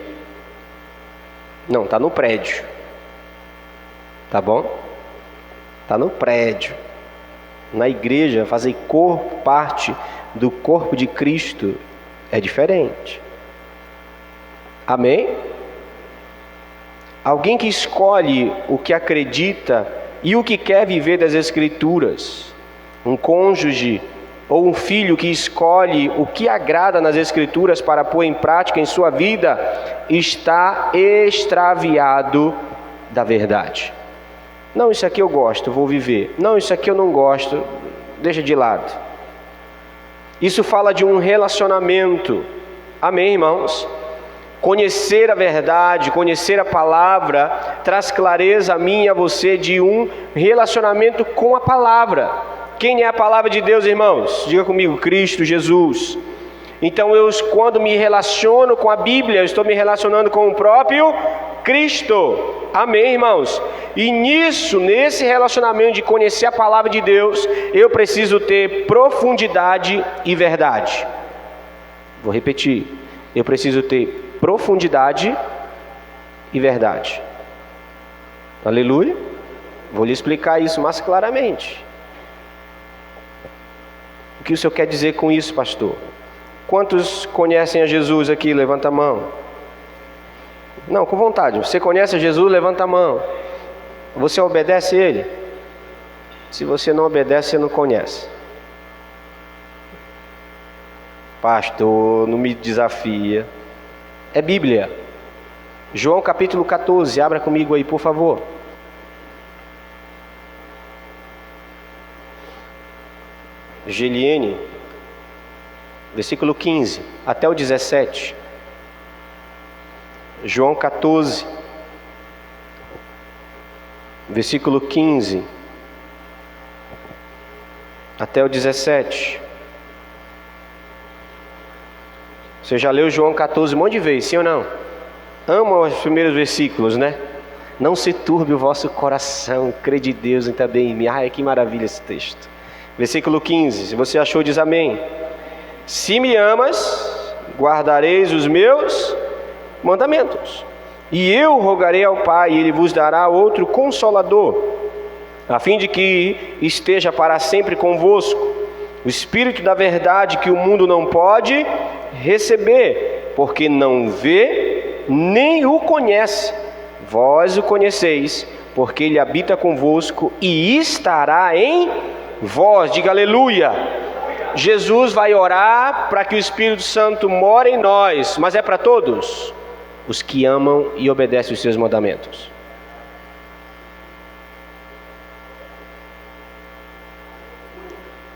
Não, está no prédio. Tá bom? Está no prédio. Na igreja, fazer parte do corpo de Cristo é diferente. Amém? Alguém que escolhe o que acredita e o que quer viver das Escrituras, um cônjuge ou um filho que escolhe o que agrada nas Escrituras para pôr em prática em sua vida, está extraviado da verdade. Não, isso aqui eu gosto, vou viver. Não, isso aqui eu não gosto, deixa de lado. Isso fala de um relacionamento. Amém, irmãos? Conhecer a verdade, conhecer a palavra, traz clareza a mim e a você de um relacionamento com a palavra. Quem é a palavra de Deus, irmãos? Diga comigo, Cristo Jesus. Então quando me relaciono com a Bíblia, eu estou me relacionando com o próprio Cristo. Amém, irmãos? E nesse relacionamento de conhecer a palavra de Deus, eu preciso ter profundidade e verdade. Vou repetir. Eu preciso ter profundidade e verdade. Aleluia. Vou lhe explicar isso mais claramente. O que o senhor quer dizer com isso, pastor? Quantos conhecem a Jesus aqui? Levanta a mão. Não, com vontade. Você conhece a Jesus? Levanta a mão. Você obedece a Ele? Se você não obedece, você não conhece. Pastor, não me desafia. É Bíblia. João capítulo 14, abra comigo aí, por favor. Geliene, versículo 15 até o 17. João 14, versículo 15 até o 17. Você já leu João 14 um monte de vezes, sim ou não? Ama os primeiros versículos, né? Não se turbe o vosso coração, crê de Deus e também em mim. Ai, que maravilha esse texto. Versículo 15, se você achou, diz amém. Se me amas, guardareis os meus mandamentos. E eu rogarei ao Pai, e Ele vos dará outro Consolador, a fim de que esteja para sempre convosco, o Espírito da verdade que o mundo não pode receber, porque não vê nem o conhece. Vós o conheceis, porque Ele habita convosco e estará em vós. Diga aleluia. Jesus vai orar para que o Espírito Santo more em nós, mas é para todos os que amam e obedecem os seus mandamentos.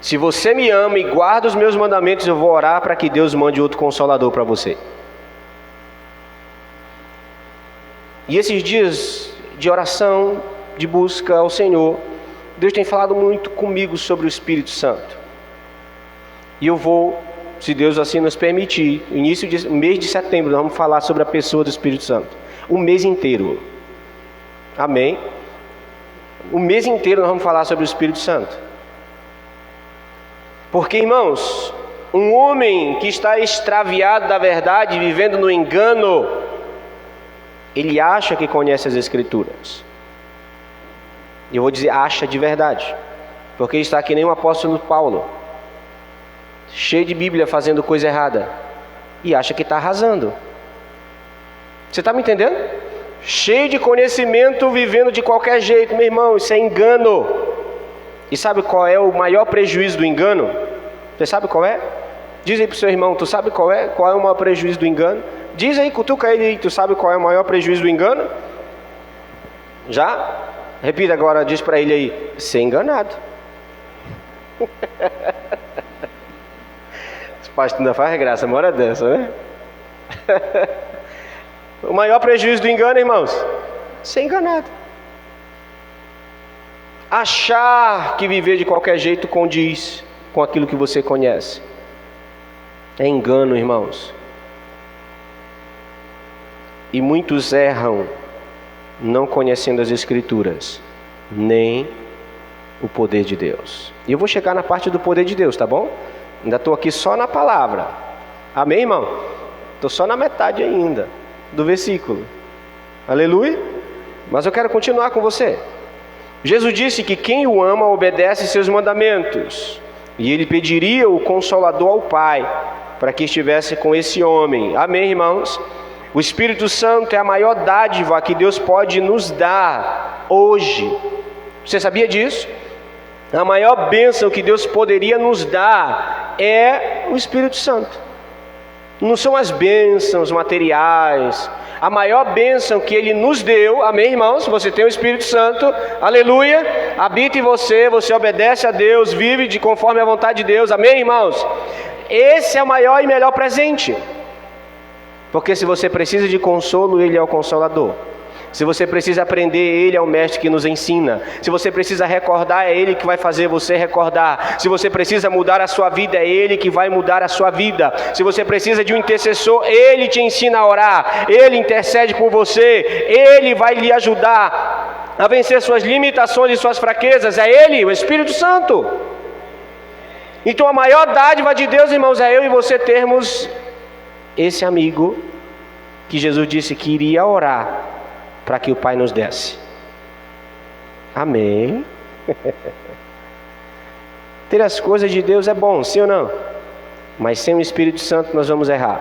Se você me ama e guarda os meus mandamentos, eu vou orar para que Deus mande outro Consolador para você. E esses dias de oração, de busca ao Senhor, Deus tem falado muito comigo sobre o Espírito Santo. E eu vou, se Deus assim nos permitir, início do mês de setembro, nós vamos falar sobre a pessoa do Espírito Santo. O mês inteiro. Amém? O mês inteiro nós vamos falar sobre o Espírito Santo. Porque, irmãos, um homem que está extraviado da verdade, vivendo no engano, ele acha que conhece as Escrituras. E eu vou dizer, acha de verdade. Porque ele está que nem o apóstolo Paulo, cheio de Bíblia, fazendo coisa errada, e acha que está arrasando. Você está me entendendo? Cheio de conhecimento, vivendo de qualquer jeito. Meu irmão, isso é engano. E sabe qual é o maior prejuízo do engano? Você sabe qual é? Diz aí para o seu irmão, tu sabe qual é? Qual é o maior prejuízo do engano? Diz aí, cutuca ele aí, tu sabe qual é o maior prejuízo do engano? Já? Repita agora, diz para ele aí, ser enganado. Esse pastor ainda faz graça, uma hora dessa, né? O maior prejuízo do engano, irmãos, ser enganado. Achar que viver de qualquer jeito condiz com aquilo que você conhece. É engano, irmãos. E muitos erram, não conhecendo as Escrituras, nem o poder de Deus. E eu vou chegar na parte do poder de Deus, tá bom? Ainda estou aqui só na palavra. Amém, irmão? Estou só na metade ainda do versículo. Aleluia. Mas eu quero continuar com você. Jesus disse que quem o ama obedece seus mandamentos. E ele pediria o Consolador ao Pai, para que estivesse com esse homem. Amém, irmãos? O Espírito Santo é a maior dádiva que Deus pode nos dar hoje. Você sabia disso? A maior bênção que Deus poderia nos dar é o Espírito Santo. Não são as bênçãos materiais. A maior bênção que Ele nos deu, amém, irmãos? Você tem o Espírito Santo, aleluia, habita em você, você obedece a Deus, vive de conforme a vontade de Deus, amém, irmãos? Esse é o maior e melhor presente. Porque se você precisa de consolo, Ele é o Consolador. Se você precisa aprender, Ele é o Mestre que nos ensina. Se você precisa recordar, é Ele que vai fazer você recordar. Se você precisa mudar a sua vida, é Ele que vai mudar a sua vida. Se você precisa de um intercessor, Ele te ensina a orar. Ele intercede por você. Ele vai lhe ajudar a vencer suas limitações e suas fraquezas. É Ele, o Espírito Santo. Então a maior dádiva de Deus, irmãos, é eu e você termos esse amigo que Jesus disse que iria orar para que o Pai nos desse. Amém. Ter as coisas de Deus é bom, sim ou não? Mas sem o Espírito Santo nós vamos errar.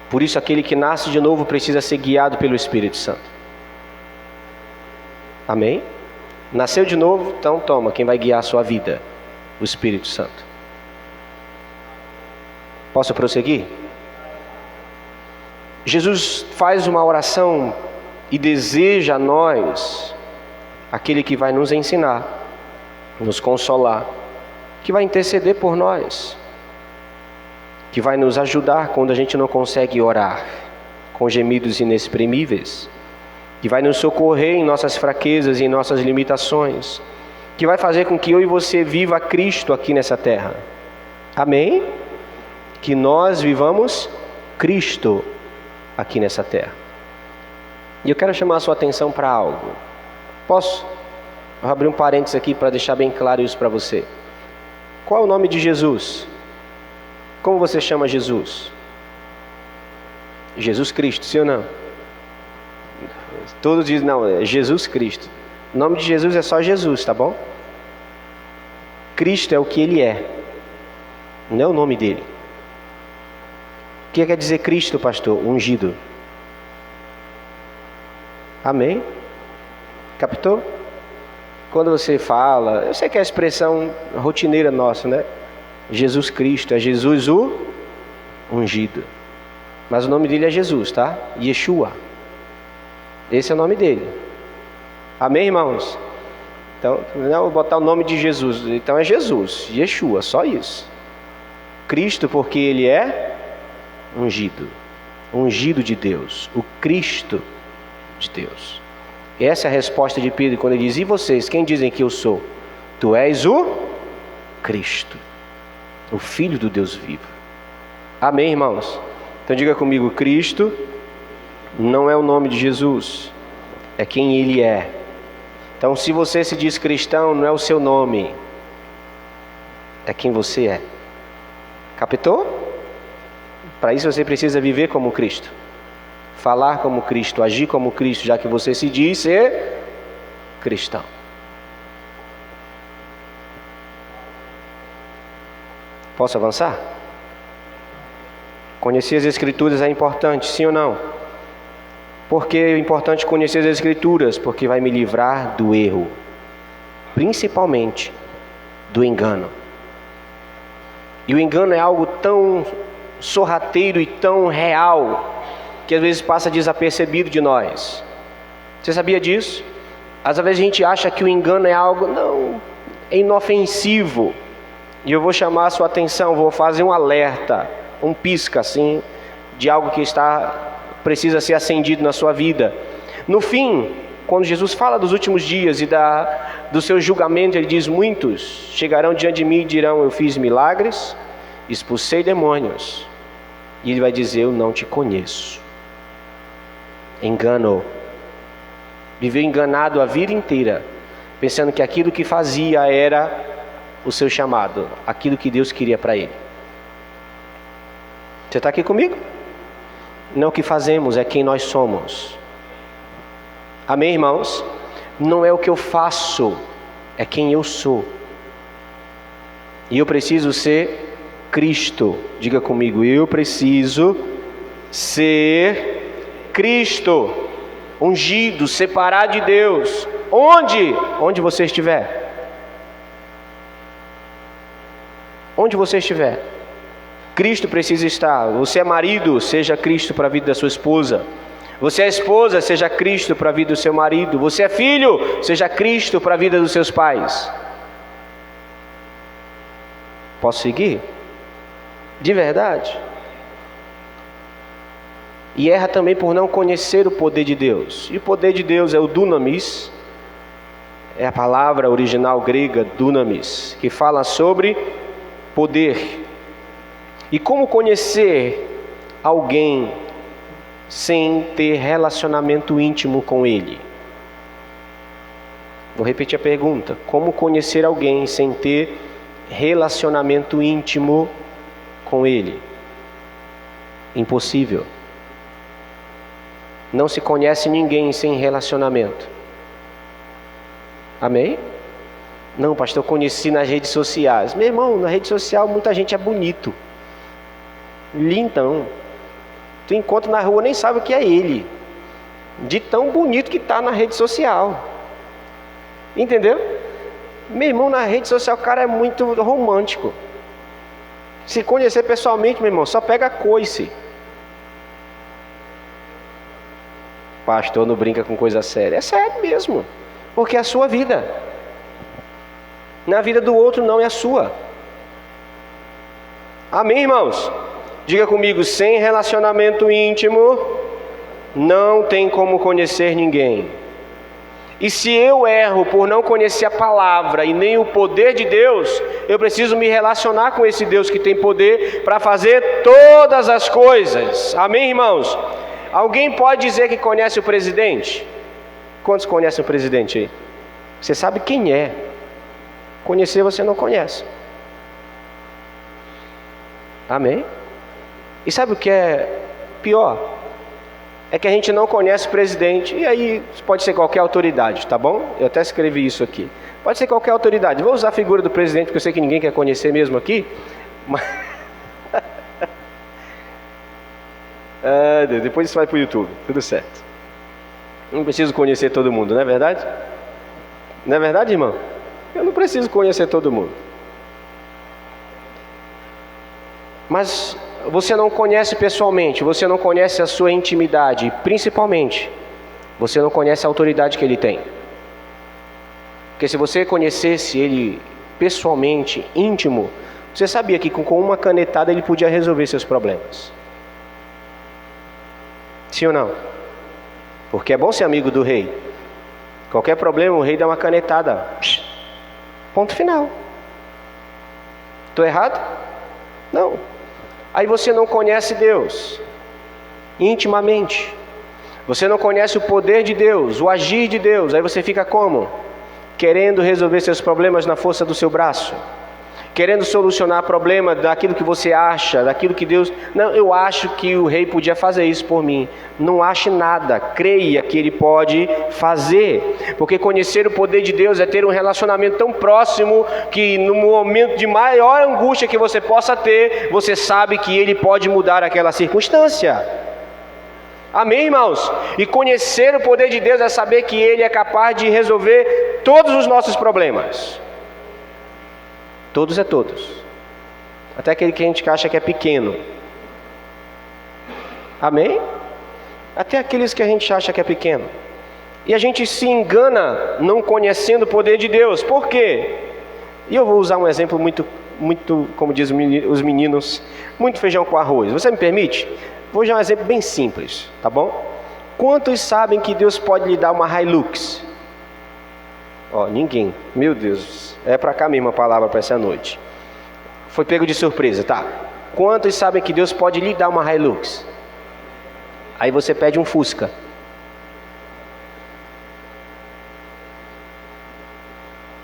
Por isso aquele que nasce de novo precisa ser guiado pelo Espírito Santo. Amém? Nasceu de novo, então toma, quem vai guiar a sua vida? O Espírito Santo. Posso prosseguir? Jesus faz uma oração e deseja a nós, aquele que vai nos ensinar, nos consolar, que vai interceder por nós, que vai nos ajudar quando a gente não consegue orar, com gemidos inexprimíveis, que vai nos socorrer em nossas fraquezas e em nossas limitações, que vai fazer com que eu e você viva Cristo aqui nessa terra. Amém? Que nós vivamos Cristo aqui nessa terra. E eu quero chamar a sua atenção para algo. Posso? Vou abrir um parênteses aqui para deixar bem claro isso para você. Qual é o nome de Jesus? Como você chama Jesus? Jesus Cristo, sim ou não? Todos dizem, não, é Jesus Cristo. O nome de Jesus é só Jesus, tá bom? Cristo é o que Ele é, não é o nome dele. O que quer dizer Cristo, pastor? Ungido. Amém? Captou? Quando você fala, eu sei que é a expressão rotineira nossa, né? Jesus Cristo, é Jesus o ungido. Mas o nome dele é Jesus, tá? Yeshua. Esse é o nome dele. Amém, irmãos? Então, não vou botar o nome de Jesus. Então é Jesus, Yeshua, só isso. Cristo porque Ele é ungido. Ungido de Deus. O Cristo de Deus. Essa é a resposta de Pedro quando ele diz: e vocês, quem dizem que eu sou? Tu és o Cristo, o Filho do Deus vivo. Amém, irmãos? Então diga comigo: Cristo não é o nome de Jesus, é quem Ele é. Então se você se diz cristão, não é o seu nome, é quem você é. Captou? Para isso você precisa viver como Cristo, falar como Cristo, agir como Cristo, já que você se diz ser cristão. Posso avançar? Conhecer as Escrituras é importante, sim ou não? Por que é importante conhecer as Escrituras? Porque vai me livrar do erro, principalmente do engano. E o engano é algo tão sorrateiro e tão real que às vezes passa desapercebido de nós. Você sabia disso? Às vezes a gente acha que o engano é algo, não, é inofensivo. E eu vou chamar a sua atenção, vou fazer um alerta, um pisca assim, de algo que precisa ser acendido na sua vida. No fim, quando Jesus fala dos últimos dias e do seu julgamento, Ele diz: muitos chegarão diante de mim e dirão: eu fiz milagres, expulsei demônios. E Ele vai dizer: eu não te conheço. Enganou. Viveu enganado a vida inteira, pensando que aquilo que fazia era o seu chamado, aquilo que Deus queria para ele. Você está aqui comigo? Não o que fazemos, é quem nós somos. Amém, irmãos? Não é o que eu faço, é quem eu sou. E eu preciso ser Cristo. Diga comigo: eu preciso ser Cristo, ungido, separado de Deus. Onde? Onde você estiver. Onde você estiver, Cristo precisa estar. Você é marido, seja Cristo para a vida da sua esposa. Você é esposa, seja Cristo para a vida do seu marido. Você é filho, seja Cristo para a vida dos seus pais. Posso seguir? De verdade? E erra também por não conhecer o poder de Deus. E o poder de Deus é o dunamis, é a palavra original grega dunamis, que fala sobre poder. E como conhecer alguém sem ter relacionamento íntimo com ele? Vou repetir a pergunta: como conhecer alguém sem ter relacionamento íntimo com ele? Impossível. Não se conhece ninguém sem relacionamento. Amém? Não, pastor, eu conheci nas redes sociais. Meu irmão, na rede social muita gente é bonito. Lindão. Tu encontra na rua, nem sabe o que é ele. De tão bonito que está na rede social. Entendeu? Meu irmão, na rede social o cara é muito romântico. Se conhecer pessoalmente, meu irmão, só pega coice. Pastor, não brinca com coisa séria. É sério mesmo. Porque é a sua vida. Na vida do outro não é a sua. Amém, irmãos? Diga comigo: sem relacionamento íntimo, não tem como conhecer ninguém. E se eu erro por não conhecer a palavra e nem o poder de Deus, eu preciso me relacionar com esse Deus que tem poder para fazer todas as coisas. Amém, irmãos? Alguém pode dizer que conhece o presidente? Quantos conhecem o presidente aí? Você sabe quem é. Conhecer você não conhece. Amém? E sabe o que é pior? É que a gente não conhece o presidente. E aí pode ser qualquer autoridade, tá bom? Eu até escrevi isso aqui. Pode ser qualquer autoridade. Vou usar a figura do presidente, porque eu sei que ninguém quer conhecer mesmo aqui. Mas... depois isso vai para o YouTube, tudo certo. Não preciso conhecer todo mundo, não é verdade? Não é verdade, irmão? Eu não preciso conhecer todo mundo. Mas você não conhece pessoalmente, você não conhece a sua intimidade, e principalmente, você não conhece a autoridade que ele tem. Porque se você conhecesse ele pessoalmente, íntimo, você sabia que com uma canetada ele podia resolver seus problemas. Sim ou não? Porque é bom ser amigo do rei. Qualquer problema, o rei dá uma canetada. Ponto final. Estou errado? Não. Aí você não conhece Deus intimamente. Você não conhece o poder de Deus, o agir de Deus. Aí você fica como? Querendo resolver seus problemas na força do seu braço. Querendo solucionar problema daquilo que você acha, daquilo que Deus... Não, eu acho que o rei podia fazer isso por mim. Não ache nada, creia que ele pode fazer. Porque conhecer o poder de Deus é ter um relacionamento tão próximo que no momento de maior angústia que você possa ter, você sabe que ele pode mudar aquela circunstância. Amém, irmãos? E conhecer o poder de Deus é saber que ele é capaz de resolver todos os nossos problemas. Todos é todos. Até aquele que a gente acha que é pequeno. Amém? Até aqueles que a gente acha que é pequeno. E a gente se engana não conhecendo o poder de Deus. Por quê? E eu vou usar um exemplo muito, como dizem os meninos, muito feijão com arroz. Você me permite? Vou usar um exemplo bem simples, tá bom? Quantos sabem que Deus pode lhe dar uma Hilux? Ninguém. Meu Deus, é para cá mesmo a palavra para essa noite. Foi pego de surpresa, tá? Quantos sabem que Deus pode lhe dar uma Hilux? Aí você pede um Fusca.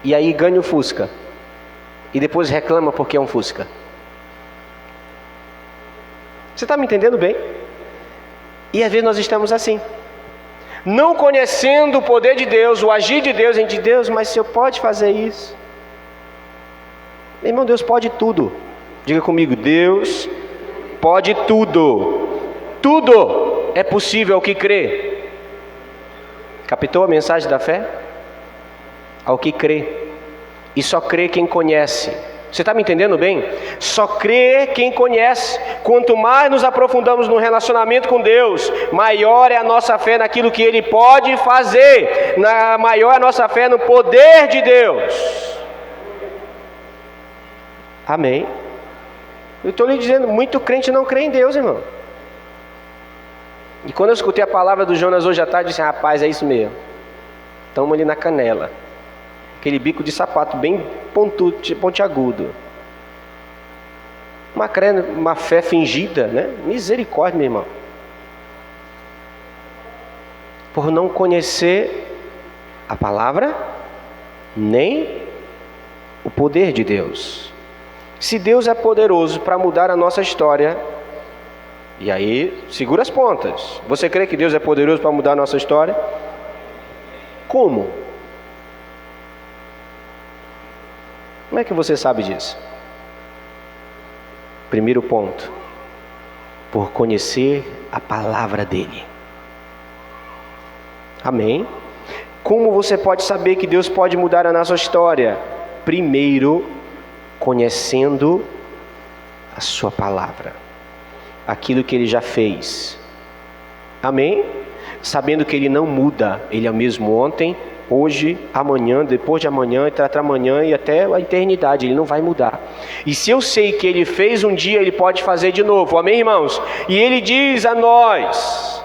E aí ganha o Fusca. E depois reclama porque é um Fusca. Você está me entendendo bem? E às vezes nós estamos assim. Não conhecendo o poder de Deus, o agir de Deus, a gente diz: Deus, mas o Senhor pode fazer isso? Meu irmão, Deus pode tudo. Diga comigo: Deus pode tudo. Tudo é possível ao que crê. Captou a mensagem da fé? Ao que crê. E só crê quem conhece. Você está me entendendo bem? Só crê quem conhece. Quanto mais nos aprofundamos no relacionamento com Deus, maior é a nossa fé naquilo que Ele pode fazer. Maior é a nossa fé no poder de Deus. Amém? Eu estou lhe dizendo, muito crente não crê em Deus, irmão. E quando eu escutei a palavra do Jonas hoje à tarde, eu disse, rapaz, é isso mesmo. Estamos ali na canela. Aquele bico de sapato bem pontiagudo. Uma fé fingida, né? Misericórdia, meu irmão. Por não conhecer a palavra, nem o poder de Deus. Se Deus é poderoso para mudar a nossa história, e aí, segura as pontas. Você crê que Deus é poderoso para mudar a nossa história? Como? Como é que você sabe disso? Primeiro ponto, por conhecer a palavra dele. Amém? Como você pode saber que Deus pode mudar a nossa história? Primeiro, conhecendo a sua palavra, aquilo que ele já fez. Amém? Sabendo que ele não muda, ele é o mesmo ontem, hoje, amanhã, depois de amanhã, amanhã e até a eternidade, ele não vai mudar. E se eu sei que ele fez um dia, ele pode fazer de novo. Amém, irmãos? E ele diz a nós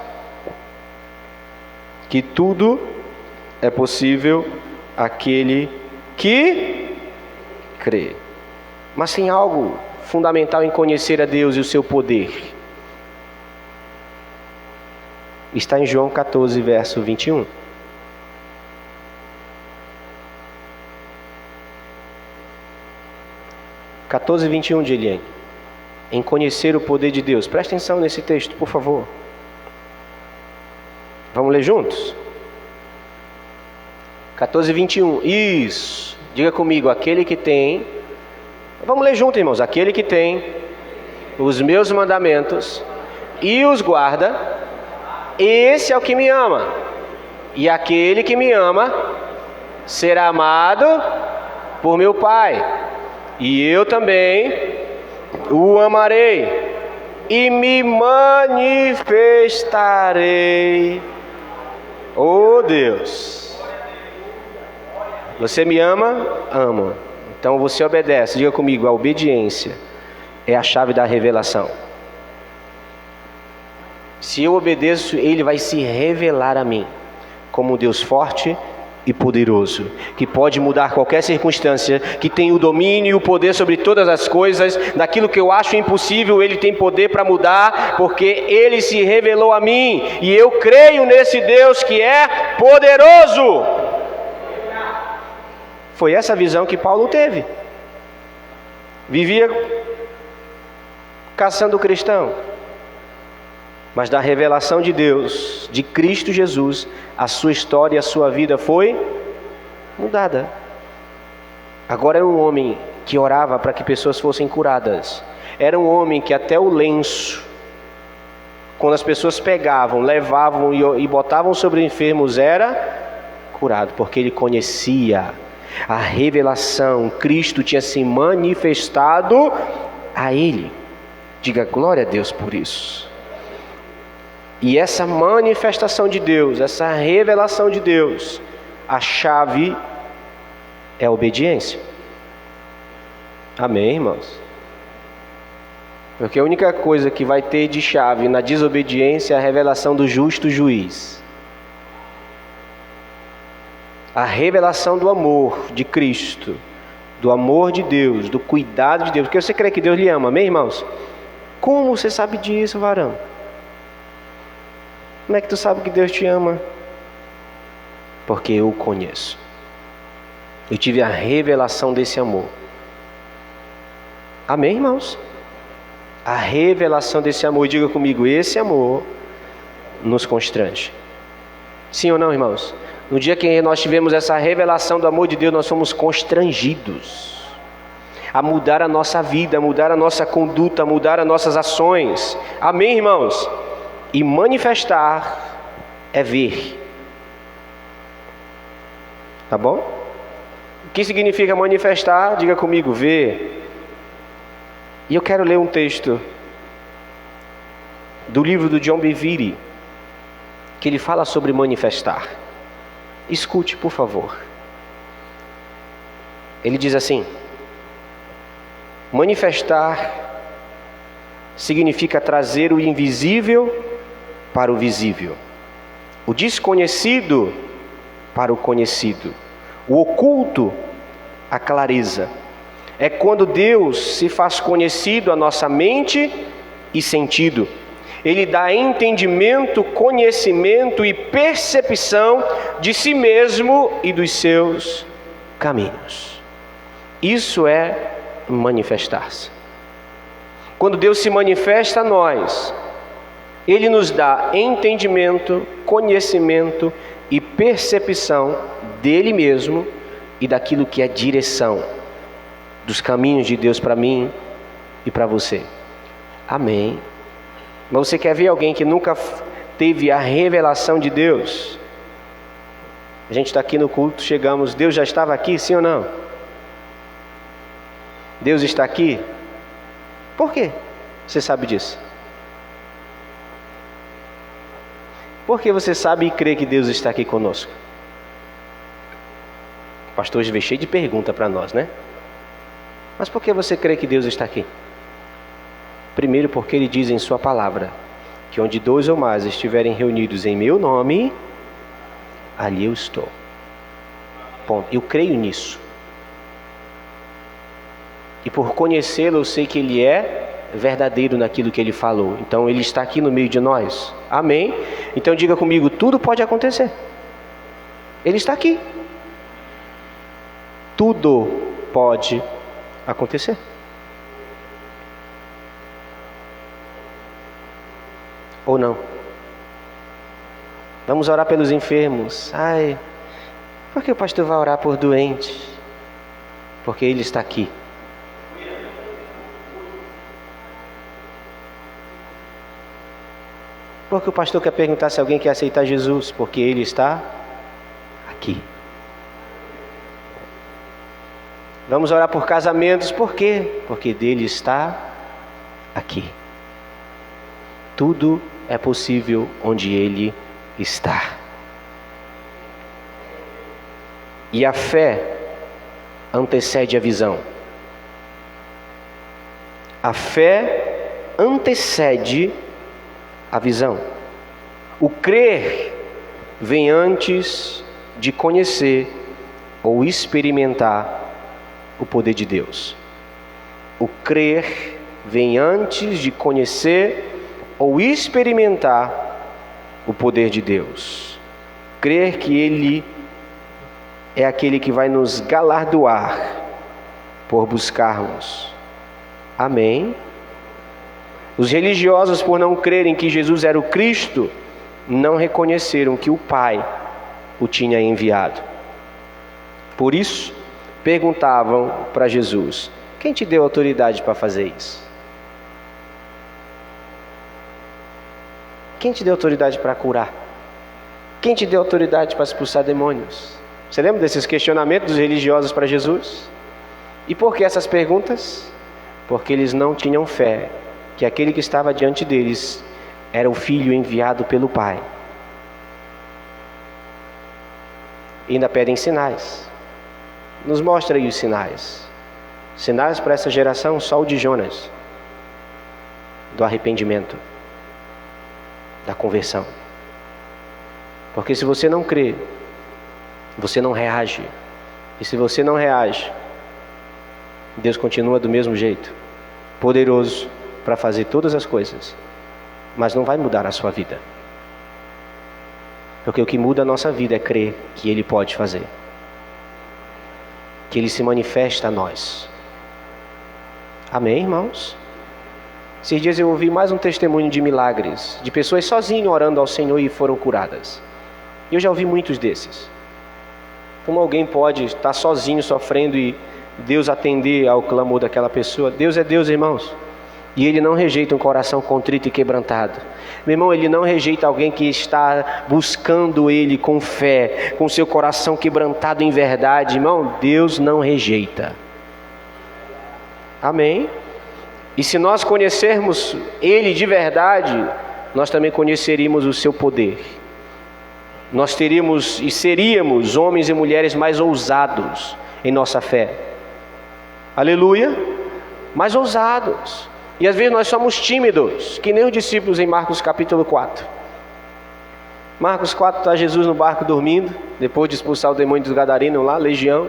que tudo é possível àquele que crê. Mas tem algo fundamental em conhecer a Deus e o seu poder. Está em João 14, verso 21. (14, 21) de Eliane. Em conhecer o poder de Deus. Presta atenção nesse texto, por favor. Vamos ler juntos? 14, 21. Isso. Diga comigo, aquele que tem... Vamos ler junto, irmãos. Aquele que tem os meus mandamentos e os guarda, esse é o que me ama. E aquele que me ama será amado por meu Pai. E eu também o amarei e me manifestarei. Oh Deus! Você me ama? Amo. Então você obedece. Diga comigo, a obediência é a chave da revelação. Se eu obedeço, ele vai se revelar a mim como um Deus forte e poderoso, que pode mudar qualquer circunstância, que tem o domínio e o poder sobre todas as coisas. Daquilo que eu acho impossível, ele tem poder para mudar, porque ele se revelou a mim, e eu creio nesse Deus que é poderoso. Foi essa visão que Paulo teve. Vivia caçando o cristão, mas da revelação de Deus, de Cristo Jesus, a sua história e a sua vida foi mudada. Agora era um homem que orava para que pessoas fossem curadas. Era um homem que até o lenço, quando as pessoas pegavam, levavam e botavam sobre enfermos, era curado, porque ele conhecia a revelação. Cristo tinha se manifestado a ele. Diga glória a Deus por isso. E essa manifestação de Deus, essa revelação de Deus, a chave é a obediência. Amém, irmãos? Porque a única coisa que vai ter de chave na desobediência é a revelação do justo juiz. A revelação do amor de Cristo, do amor de Deus, do cuidado de Deus. Porque você crê que Deus lhe ama, amém, irmãos? Como você sabe disso, varão? Como é que tu sabe que Deus te ama? Porque eu o conheço. Eu tive a revelação desse amor. Amém, irmãos? A revelação desse amor. Diga comigo, esse amor nos constrange. Sim ou não, irmãos? No dia que nós tivemos essa revelação do amor de Deus, nós fomos constrangidos a mudar a nossa vida, a mudar a nossa conduta, a mudar as nossas ações. Amém, irmãos? E manifestar é ver. Tá bom? O que significa manifestar? Diga comigo, ver. E eu quero ler um texto do livro do John Bevere, que ele fala sobre manifestar. Escute, por favor. Ele diz assim: Manifestar significa trazer o invisível para o visível, o desconhecido para o conhecido, o oculto à clareza. É quando Deus se faz conhecido à nossa mente e sentido. Ele dá entendimento, conhecimento e percepção de si mesmo e dos seus caminhos. Isso é manifestar-se. Quando Deus se manifesta a nós, Ele nos dá entendimento, conhecimento e percepção dele mesmo e daquilo que é direção dos caminhos de Deus para mim e para você. Amém. Mas você quer ver alguém que nunca teve a revelação de Deus? A gente está aqui no culto, chegamos, Deus já estava aqui, sim ou não? Deus está aqui? Por quê? Você sabe disso? Por que você sabe e crê que Deus está aqui conosco? O pastor veio cheio de pergunta para nós, né? Mas por que você crê que Deus está aqui? Primeiro, porque Ele diz em sua palavra que onde 2 ou mais estiverem reunidos em meu nome, ali eu estou. Ponto. Eu creio nisso. E por conhecê-lo, eu sei que Ele é verdadeiro naquilo que Ele falou. Então Ele está aqui no meio de nós. Amém? Então diga comigo, tudo pode acontecer. Ele está aqui. Tudo pode acontecer. Ou não? Vamos orar pelos enfermos. Ai, por que o pastor vai orar por doente? Porque Ele está aqui. Porque o pastor quer perguntar se alguém quer aceitar Jesus? Porque Ele está aqui. Vamos orar por casamentos, por quê? Porque dele está aqui. Tudo é possível onde Ele está. E a fé antecede a visão. A fé antecede a visão. O crer vem antes de conhecer ou experimentar o poder de Deus. O crer vem antes de conhecer ou experimentar o poder de Deus. Crer que Ele é aquele que vai nos galardoar por buscarmos. Amém? Os religiosos, por não crerem que Jesus era o Cristo, não reconheceram que o Pai o tinha enviado. Por isso, perguntavam para Jesus: quem te deu autoridade para fazer isso? Quem te deu autoridade para curar? Quem te deu autoridade para expulsar demônios? Você lembra desses questionamentos dos religiosos para Jesus? E por que essas perguntas? Porque eles não tinham fé que aquele que estava diante deles era o Filho enviado pelo Pai. E ainda pedem sinais. Nos mostra aí os sinais. Sinais para essa geração, só o de Jonas. Do arrependimento. Da conversão. Porque se você não crê, você não reage. E se você não reage, Deus continua do mesmo jeito. Poderoso para fazer todas as coisas. Mas não vai mudar a sua vida. Porque o que muda a nossa vida é crer que Ele pode fazer. Que Ele se manifesta a nós. Amém, irmãos? Esses dias eu ouvi mais um testemunho de milagres, de pessoas sozinhas orando ao Senhor e foram curadas. E eu já ouvi muitos desses. Como alguém pode estar sozinho sofrendo e Deus atender ao clamor daquela pessoa? Deus é Deus, irmãos. E Ele não rejeita um coração contrito e quebrantado. Meu irmão, Ele não rejeita alguém que está buscando Ele com fé, com seu coração quebrantado em verdade. Irmão, Deus não rejeita. Amém? E se nós conhecermos Ele de verdade, nós também conheceríamos o seu poder. Nós teríamos e seríamos homens e mulheres mais ousados em nossa fé. Aleluia! mais ousados. E às vezes nós somos tímidos, que nem os discípulos em Marcos capítulo 4. Marcos 4 está Jesus no barco dormindo, depois de expulsar o demônio dos gadarenos lá, legião.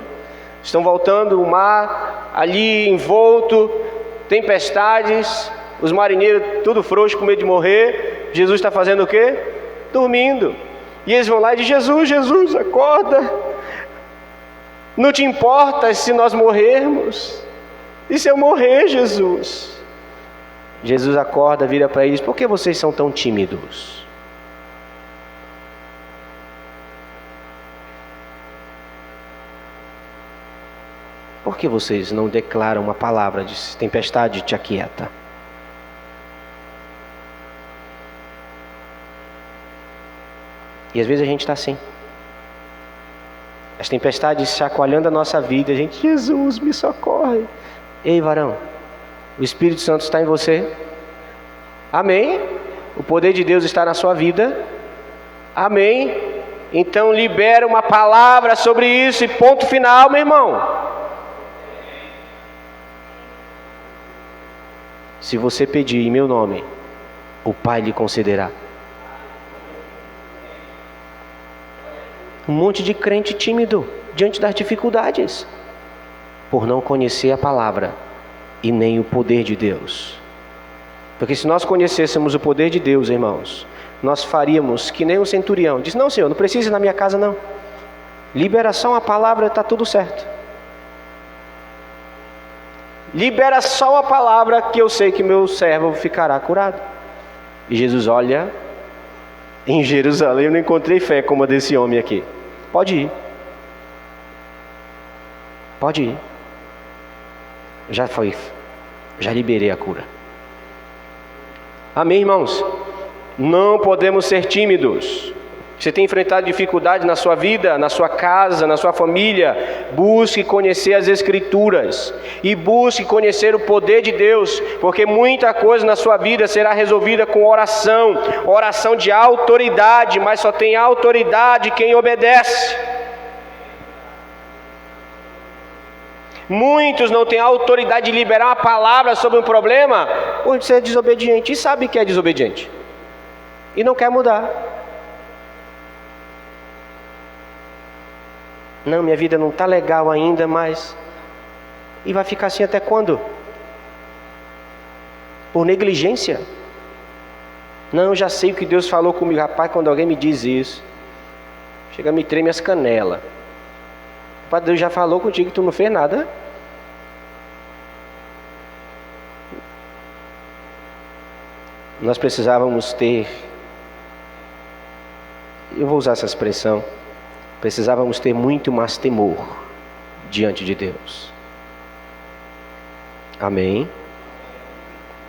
Estão voltando, o mar ali envolto, tempestades, os marinheiros tudo frouxo, com medo de morrer. Jesus está fazendo o quê? Dormindo. E eles vão lá e dizem: Jesus, acorda. Não te importa se nós morrermos? E se eu morrer, Jesus? Jesus acorda, vira para eles: por que vocês são tão tímidos? Por que vocês não declaram uma palavra de tempestade te aquieta? E às vezes a gente está assim. As tempestades chacoalhando a nossa vida, a gente: Jesus, me socorre. Ei, varão, o Espírito Santo está em você? Amém? O poder de Deus está na sua vida? Amém? Então libera uma palavra sobre isso e ponto final, meu irmão. Se você pedir em meu nome, o Pai lhe concederá. Um monte de crente tímido diante das dificuldades, por não conhecer a palavra e nem o poder de Deus. Porque se nós conhecêssemos o poder de Deus, irmãos, nós faríamos que nem um centurião. Diz: não, Senhor, não precisa ir na minha casa não. Libera só uma palavra, está tudo certo. Libera só uma palavra que eu sei que meu servo ficará curado. E Jesus olha: em Jerusalém eu não encontrei fé como a desse homem aqui. Pode ir. Pode ir. Já foi. Já liberei a cura. Amém, irmãos? Não podemos ser tímidos. Você tem enfrentado dificuldade na sua vida, na sua casa, na sua família? Busque conhecer as Escrituras e busque conhecer o poder de Deus, porque muita coisa na sua vida será resolvida com oração, oração de autoridade, mas só tem autoridade quem obedece. Muitos não têm autoridade de liberar uma palavra sobre um problema, por ser desobediente, e sabe que é desobediente, e não quer mudar. Não, minha vida não está legal ainda, mas... E vai ficar assim até quando? Por negligência? Não, já sei o que Deus falou comigo. Rapaz, quando alguém me diz isso, chega a me tremer as canelas. Rapaz, Deus já falou contigo e tu não fez nada. Nós precisávamos ter... Eu vou usar essa expressão. Precisávamos ter muito mais temor diante de Deus. Amém?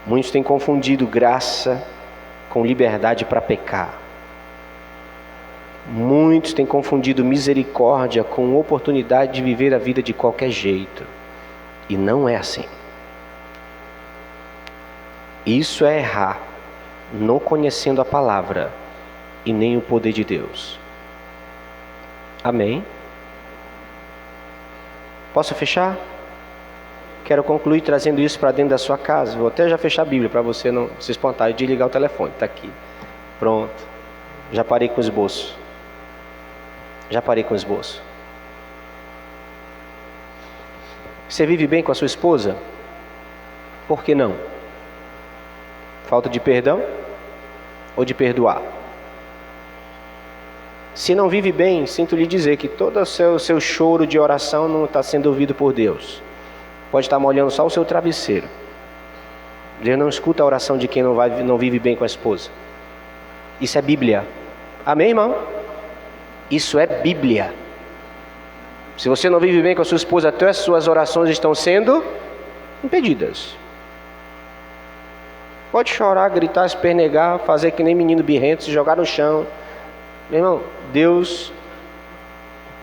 Muitos têm confundido graça com liberdade para pecar. Muitos têm confundido misericórdia com oportunidade de viver a vida de qualquer jeito. E não é assim. Isso é errar, não conhecendo a palavra e nem o poder de Deus. Amém? Posso fechar? Quero concluir trazendo isso para dentro da sua casa. Vou até já fechar a Bíblia para você não se espantar e desligar o telefone. Está aqui. Pronto. Já parei com o esboço. Você vive bem com a sua esposa? Por que não? Falta de perdão ou de perdoar? Se não vive bem, sinto lhe dizer que todo o seu choro de oração não está sendo ouvido por Deus. Pode estar molhando só o seu travesseiro. Deus não escuta a oração de quem não vive bem com a esposa. Isso é Bíblia. Amém, irmão? Isso é Bíblia. Se você não vive bem com a sua esposa, até as suas orações estão sendo impedidas. Pode chorar, gritar, espernegar, fazer que nem menino birrento, se jogar no chão. Meu irmão, Deus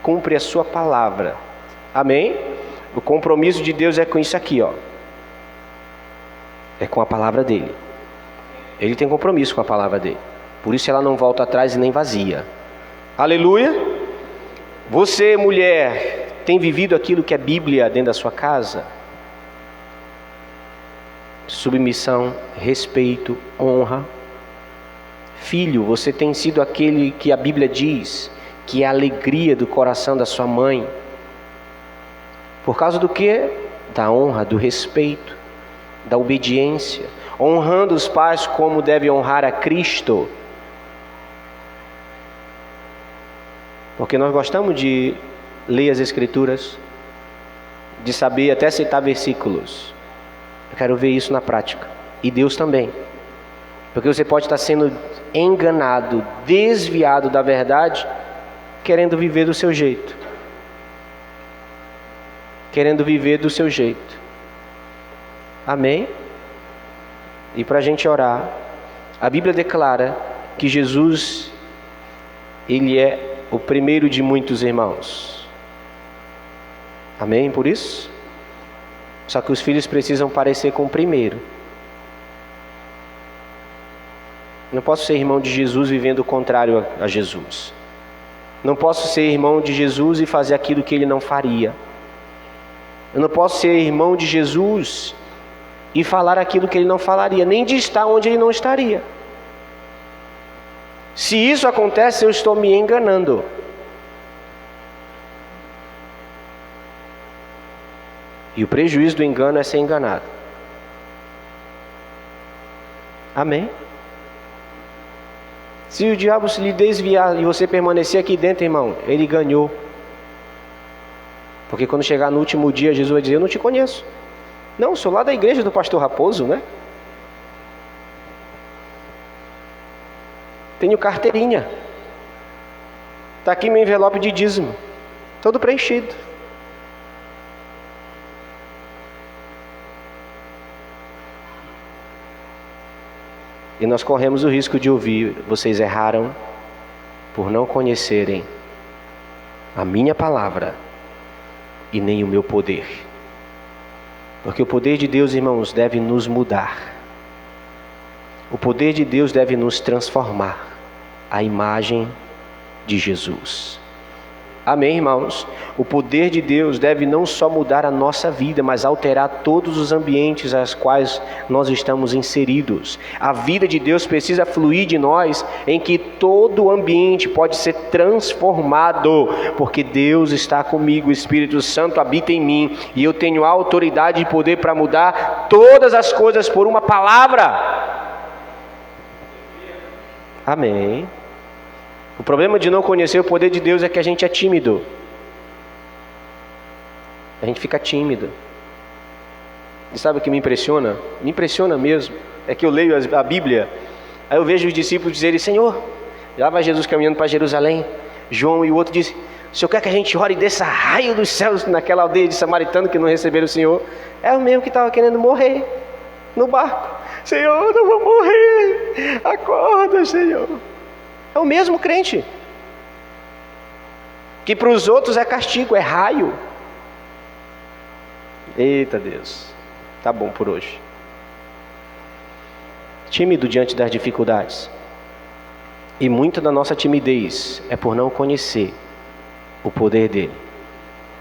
cumpre a sua palavra. Amém? O compromisso de Deus é com isso aqui, ó. É com a palavra dele. Ele tem compromisso com a palavra dele. Por isso ela não volta atrás e nem vazia. Aleluia. Você, mulher, tem vivido aquilo que é Bíblia dentro da sua casa? submissão, respeito, honra. Filho, você tem sido aquele que a Bíblia diz que é a alegria do coração da sua mãe. Por causa do quê? Da honra, do respeito, da obediência. Honrando os pais como deve honrar a Cristo. Porque nós gostamos de ler as Escrituras, de saber até citar versículos. Eu quero ver isso na prática. E Deus também. Porque você pode estar sendo enganado, desviado da verdade, querendo viver do seu jeito. Querendo viver do seu jeito. Amém? E para a gente orar, a Bíblia declara que Jesus, Ele é o primeiro de muitos irmãos. Amém? Por isso? Só que os filhos precisam parecer com o primeiro. Não posso ser irmão de Jesus vivendo o contrário a Jesus. Não posso ser irmão de Jesus e fazer aquilo que Ele não faria. Eu não posso ser irmão de Jesus e falar aquilo que Ele não falaria, nem de estar onde Ele não estaria. Se isso acontece, eu estou me enganando. E o prejuízo do engano é ser enganado. Amém? Se o diabo se lhe desviar e você permanecer aqui dentro, irmão, ele ganhou. Porque quando chegar no último dia, Jesus vai dizer: eu não te conheço. Não, sou lá da igreja do pastor Raposo, né? Tenho carteirinha. Está aqui meu envelope de dízimo. Todo preenchido. E nós corremos o risco de ouvir: vocês erraram por não conhecerem a minha palavra e nem o meu poder. Porque o poder de Deus, irmãos, deve nos mudar. O poder de Deus deve nos transformar à imagem de Jesus. Amém, irmãos? O poder de Deus deve não só mudar a nossa vida, mas alterar todos os ambientes aos quais nós estamos inseridos. A vida de Deus precisa fluir de nós, em que todo o ambiente pode ser transformado, porque Deus está comigo, o Espírito Santo habita em mim, e eu tenho a autoridade e poder para mudar todas as coisas por uma palavra. Amém. O problema de não conhecer o poder de Deus é que a gente é tímido. A gente fica tímido. E sabe o que me impressiona? Me impressiona mesmo. É que eu leio a Bíblia, aí eu vejo os discípulos dizerem: Senhor, já vai Jesus caminhando para Jerusalém. João e o outro dizem: o Senhor quer que a gente ore e desça raio dos céus naquela aldeia de samaritano que não receberam o Senhor? É o mesmo que estava querendo morrer no barco. Senhor, eu não vou morrer. Acorda, Senhor. É o mesmo crente, que para os outros é castigo, é raio. Eita Deus, tá bom por hoje. Tímido diante das dificuldades. E muita da nossa timidez é por não conhecer o poder dele.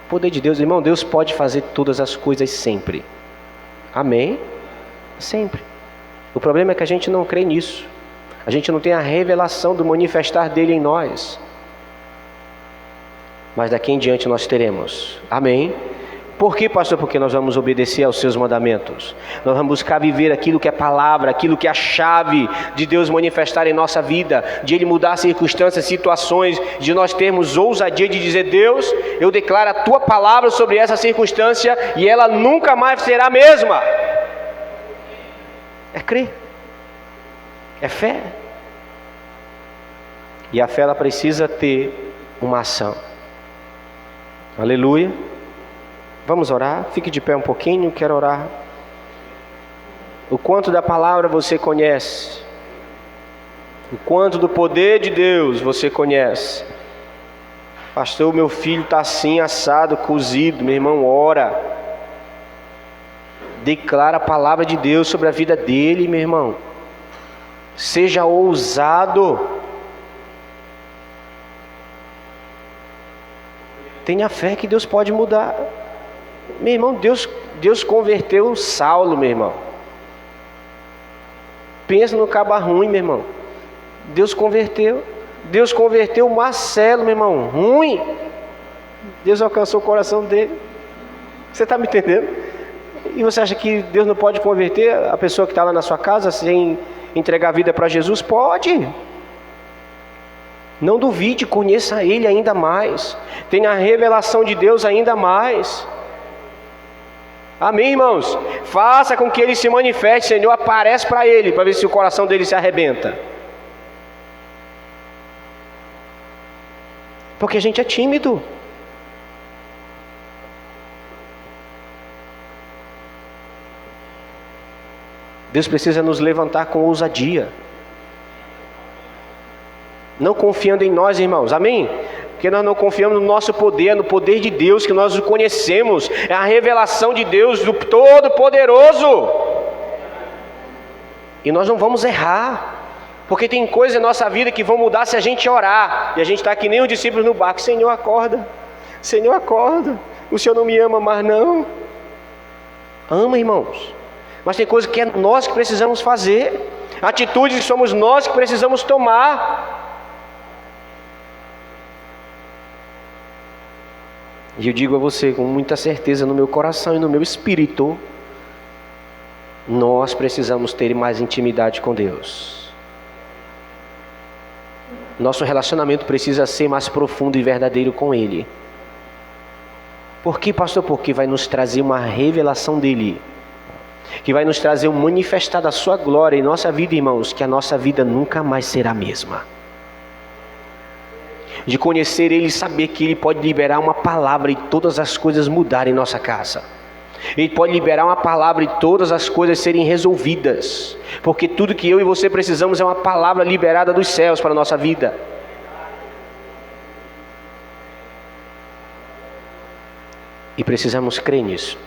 O poder de Deus, irmão, Deus pode fazer todas as coisas sempre. Amém? Sempre. O problema é que a gente não crê nisso. A gente não tem a revelação do manifestar dele em nós. Mas daqui em diante nós teremos. Amém? Por quê, pastor? Porque nós vamos obedecer aos seus mandamentos. Nós vamos buscar viver aquilo que é palavra, aquilo que é a chave de Deus manifestar em nossa vida, de Ele mudar circunstâncias, situações, de nós termos ousadia de dizer: Deus, eu declaro a Tua palavra sobre essa circunstância e ela nunca mais será a mesma. É crer. É fé. E a fé, ela precisa ter uma ação. Aleluia. Vamos orar? Fique de pé um pouquinho, quero orar. O quanto da palavra você conhece? O quanto do poder de Deus você conhece? Pastor, meu filho está assim, assado, cozido. Meu irmão, ora. Declara a palavra de Deus sobre a vida dele, meu irmão. Seja ousado. Tenha fé que Deus pode mudar. Meu irmão, Deus converteu Saulo, meu irmão. Pensa no caba ruim, meu irmão. Deus converteu o Marcelo, meu irmão, ruim. Deus alcançou o coração dele. Você está me entendendo? E você acha que Deus não pode converter a pessoa que está lá na sua casa sem entregar a vida para Jesus? Pode. Não duvide, conheça Ele ainda mais. Tenha a revelação de Deus ainda mais. Amém, irmãos? Faça com que Ele se manifeste, Senhor, aparece para Ele, para ver se o coração dele se arrebenta. Porque a gente é tímido. Deus precisa nos levantar com ousadia. Não confiando em nós, irmãos, amém? Porque nós não confiamos no nosso poder, no poder de Deus, que nós o conhecemos. É a revelação de Deus, do Todo-Poderoso. E nós não vamos errar. Porque tem coisas em nossa vida que vão mudar se a gente orar. E a gente está que nem os discípulos no barco. Senhor, acorda. Senhor, acorda. O Senhor não me ama mais, não. Ama, irmãos. Mas tem coisas que é nós que precisamos fazer. Atitudes que somos nós que precisamos tomar. E eu digo a você com muita certeza no meu coração e no meu espírito, nós precisamos ter mais intimidade com Deus. Nosso relacionamento precisa ser mais profundo e verdadeiro com Ele. Por quê, pastor? Porque vai nos trazer uma revelação dEle, que vai nos trazer um manifestar da sua glória em nossa vida, irmãos, que a nossa vida nunca mais será a mesma. De conhecer Ele e saber que Ele pode liberar uma palavra e todas as coisas mudarem em nossa casa. Ele pode liberar uma palavra e todas as coisas serem resolvidas. Porque tudo que eu e você precisamos é uma palavra liberada dos céus para a nossa vida. E precisamos crer nisso.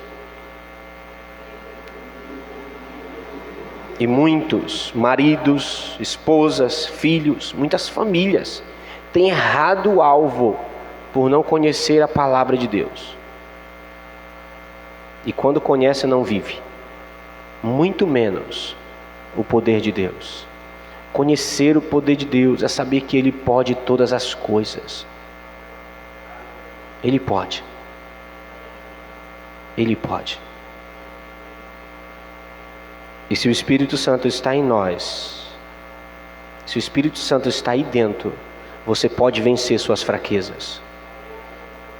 E muitos maridos, esposas, filhos, muitas famílias têm errado o alvo por não conhecer a palavra de Deus. E quando conhece, não vive. Muito menos o poder de Deus. Conhecer o poder de Deus é saber que Ele pode todas as coisas. Ele pode. Ele pode. E se o Espírito Santo está em nós, se o Espírito Santo está aí dentro, você pode vencer suas fraquezas.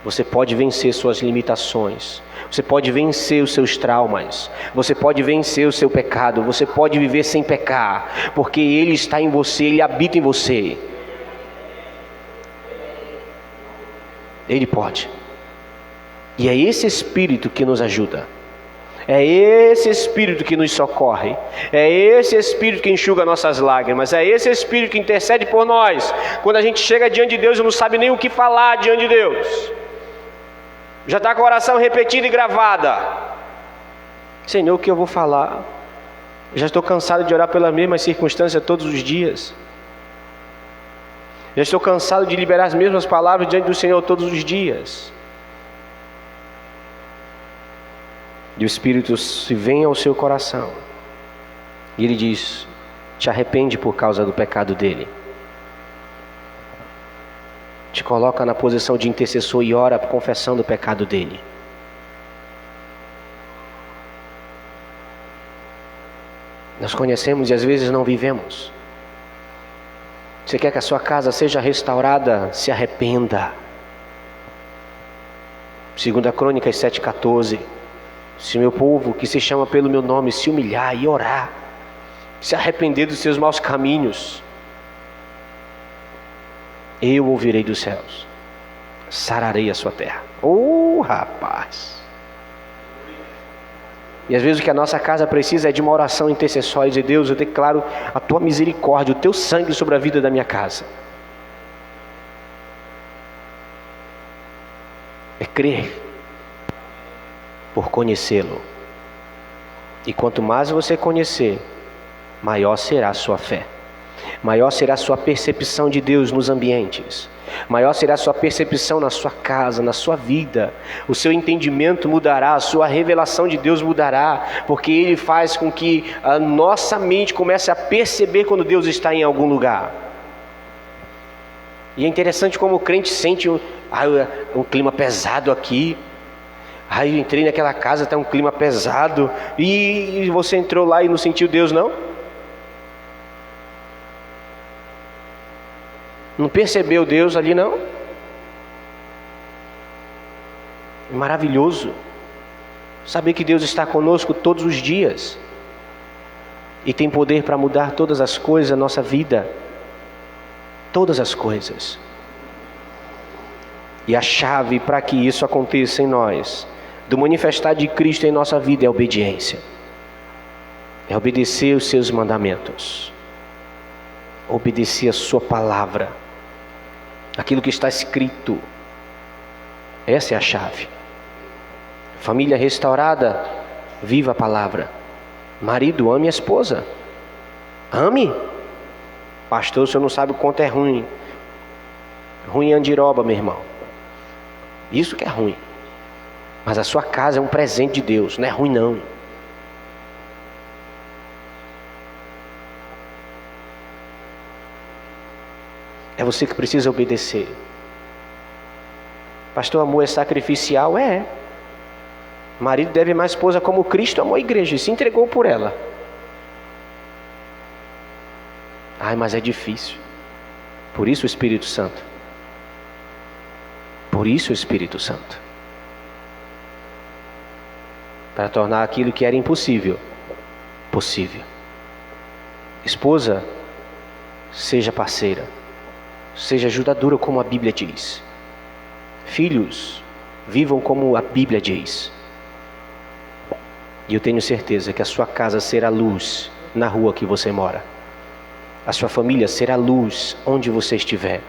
Você pode vencer suas limitações. Você pode vencer os seus traumas. Você pode vencer o seu pecado. Você pode viver sem pecar, porque Ele está em você, Ele habita em você. Ele pode. E é esse Espírito que nos ajuda. É esse Espírito que nos socorre. É esse Espírito que enxuga nossas lágrimas. É esse Espírito que intercede por nós. Quando a gente chega diante de Deus e não sabe nem o que falar diante de Deus, já está com a oração repetida e gravada. Senhor, o que eu vou falar? Já estou cansado de orar pelas mesmas circunstâncias todos os dias. Já estou cansado de liberar as mesmas palavras diante do Senhor todos os dias. E o Espírito se vem ao seu coração. E Ele diz: te arrepende por causa do pecado dele. Te coloca na posição de intercessor e ora confessando o pecado dele. Nós conhecemos e às vezes não vivemos. Você quer que a sua casa seja restaurada? Se arrependa. 2 Crônicas 7,14. Se meu povo, que se chama pelo meu nome, se humilhar e orar, se arrepender dos seus maus caminhos, eu ouvirei dos céus, sararei a sua terra. Rapaz! E às vezes o que a nossa casa precisa é de uma oração intercessória, de Deus, eu declaro a tua misericórdia, o teu sangue sobre a vida da minha casa. É crer por conhecê-lo. E quanto mais você conhecer, maior será a sua fé. Maior será a sua percepção de Deus nos ambientes. Maior será a sua percepção na sua casa, na sua vida. O seu entendimento mudará, a sua revelação de Deus mudará, porque Ele faz com que a nossa mente comece a perceber quando Deus está em algum lugar. E é interessante como o crente sente um clima pesado aqui. Eu entrei naquela casa, está um clima pesado. E você entrou lá e não sentiu Deus, não? Não percebeu Deus ali, não? É maravilhoso saber que Deus está conosco todos os dias e tem poder para mudar todas as coisas da nossa vida. Todas as coisas. E a chave para que isso aconteça em nós, do manifestar de Cristo em nossa vida, é a obediência. É obedecer os seus mandamentos. Obedecer a sua palavra. Aquilo que está escrito. Essa é a chave. Família restaurada, viva a palavra. Marido, ame a esposa. Ame. Pastor, o senhor não sabe o quanto é ruim. Ruim é andiroba, meu irmão. Isso que é ruim. Mas a sua casa é um presente de Deus. Não é ruim, não. É você que precisa obedecer. Pastor, amor é sacrificial? É. O marido deve amar a esposa como Cristo amou a igreja e se entregou por ela. Mas é difícil. Por isso o Espírito Santo. Por isso o Espírito Santo. Para tornar aquilo que era impossível, possível. Esposa, seja parceira. Seja ajudadora como a Bíblia diz. Filhos, vivam como a Bíblia diz. E eu tenho certeza que a sua casa será luz na rua que você mora. A sua família será luz onde você estiver.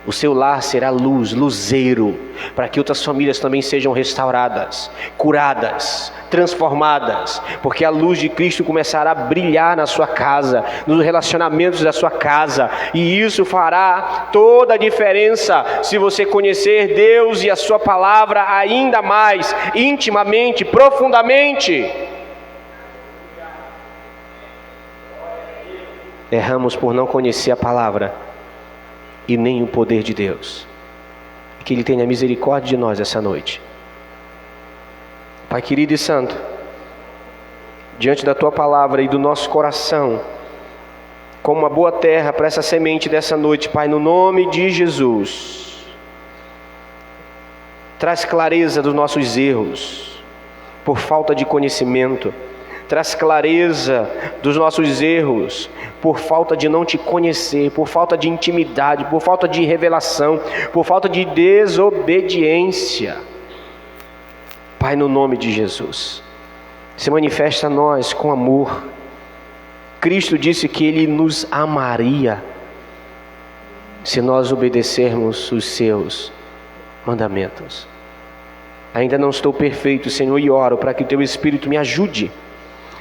O seu lar será luz, luzeiro, para que outras famílias também sejam restauradas, curadas, transformadas, porque a luz de Cristo começará a brilhar na sua casa, nos relacionamentos da sua casa, e isso fará toda a diferença se você conhecer Deus e a sua palavra ainda mais, intimamente, profundamente. Erramos por não conhecer a palavra e nem o poder de Deus. Que Ele tenha misericórdia de nós essa noite. Pai querido e santo, diante da Tua palavra e do nosso coração, como uma boa terra para essa semente dessa noite, Pai, no nome de Jesus, traz clareza dos nossos erros, por falta de conhecimento. Traz clareza dos nossos erros, por falta de não Te conhecer, por falta de intimidade, por falta de revelação, por falta de desobediência. Pai, no nome de Jesus, se manifesta a nós com amor. Cristo disse que Ele nos amaria se nós obedecermos os Seus mandamentos. Ainda não estou perfeito, Senhor, e oro para que o Teu Espírito me ajude,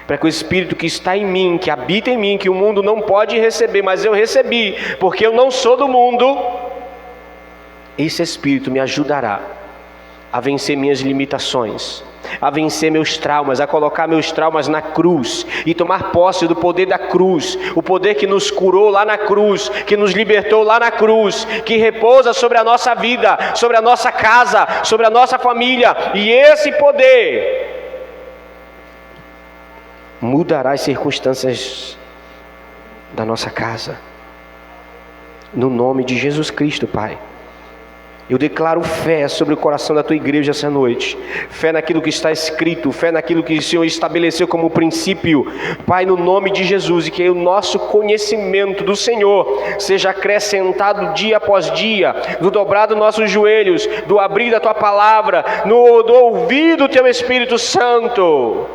para que o Espírito que está em mim, que habita em mim, que o mundo não pode receber, mas eu recebi, porque eu não sou do mundo, esse Espírito me ajudará a vencer minhas limitações, a vencer meus traumas, a colocar meus traumas na cruz e tomar posse do poder da cruz, o poder que nos curou lá na cruz, que nos libertou lá na cruz, que repousa sobre a nossa vida, sobre a nossa casa, sobre a nossa família, e esse poder mudará as circunstâncias da nossa casa. No nome de Jesus Cristo, Pai. Eu declaro fé sobre o coração da Tua igreja essa noite. Fé naquilo que está escrito, fé naquilo que o Senhor estabeleceu como princípio. Pai, no nome de Jesus, e que o nosso conhecimento do Senhor seja acrescentado dia após dia, do dobrar dos nossos joelhos, do abrir da Tua palavra, do ouvir do Teu Espírito Santo.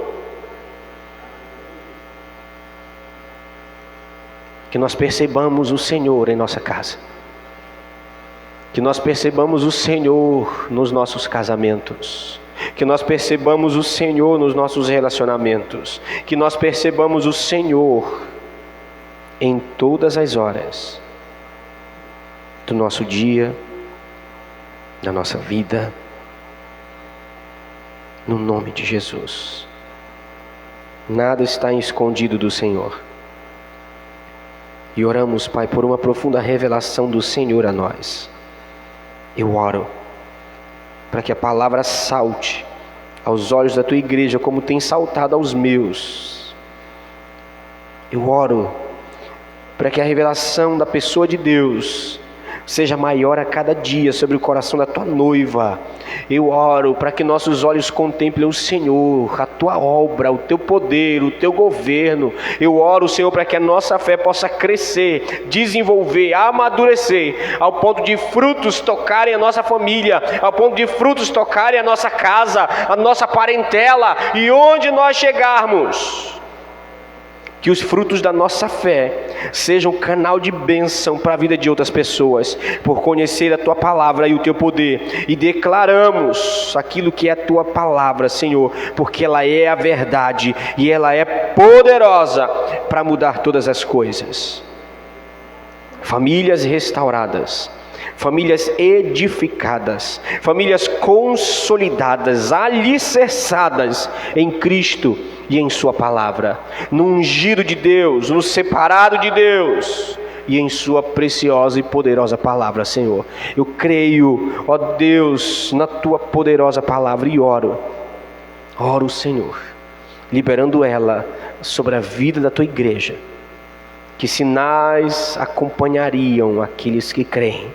Que nós percebamos o Senhor em nossa casa. Que nós percebamos o Senhor nos nossos casamentos. Que nós percebamos o Senhor nos nossos relacionamentos. Que nós percebamos o Senhor em todas as horas do nosso dia, da nossa vida, no nome de Jesus. Nada está escondido do Senhor. E oramos, Pai, por uma profunda revelação do Senhor a nós. Eu oro para que a palavra salte aos olhos da tua igreja como tem saltado aos meus. Eu oro para que a revelação da pessoa de Deus seja maior a cada dia sobre o coração da tua noiva. Eu oro para que nossos olhos contemplem o Senhor, a tua obra, o teu poder, o teu governo. Eu oro, Senhor, para que a nossa fé possa crescer, desenvolver, amadurecer, ao ponto de frutos tocarem a nossa família, ao ponto de frutos tocarem a nossa casa, a nossa parentela, e onde nós chegarmos, que os frutos da nossa fé sejam canal de bênção para a vida de outras pessoas, por conhecer a tua palavra e o teu poder. E declaramos aquilo que é a tua palavra, Senhor, porque ela é a verdade e ela é poderosa para mudar todas as coisas. Famílias restauradas, famílias edificadas, famílias consolidadas, alicerçadas em Cristo e em sua palavra, no ungido de Deus, no separado de Deus e em sua preciosa e poderosa palavra, Senhor. Eu creio, ó Deus, na tua poderosa palavra e oro, Senhor, liberando ela sobre a vida da tua igreja, que sinais acompanhariam aqueles que creem,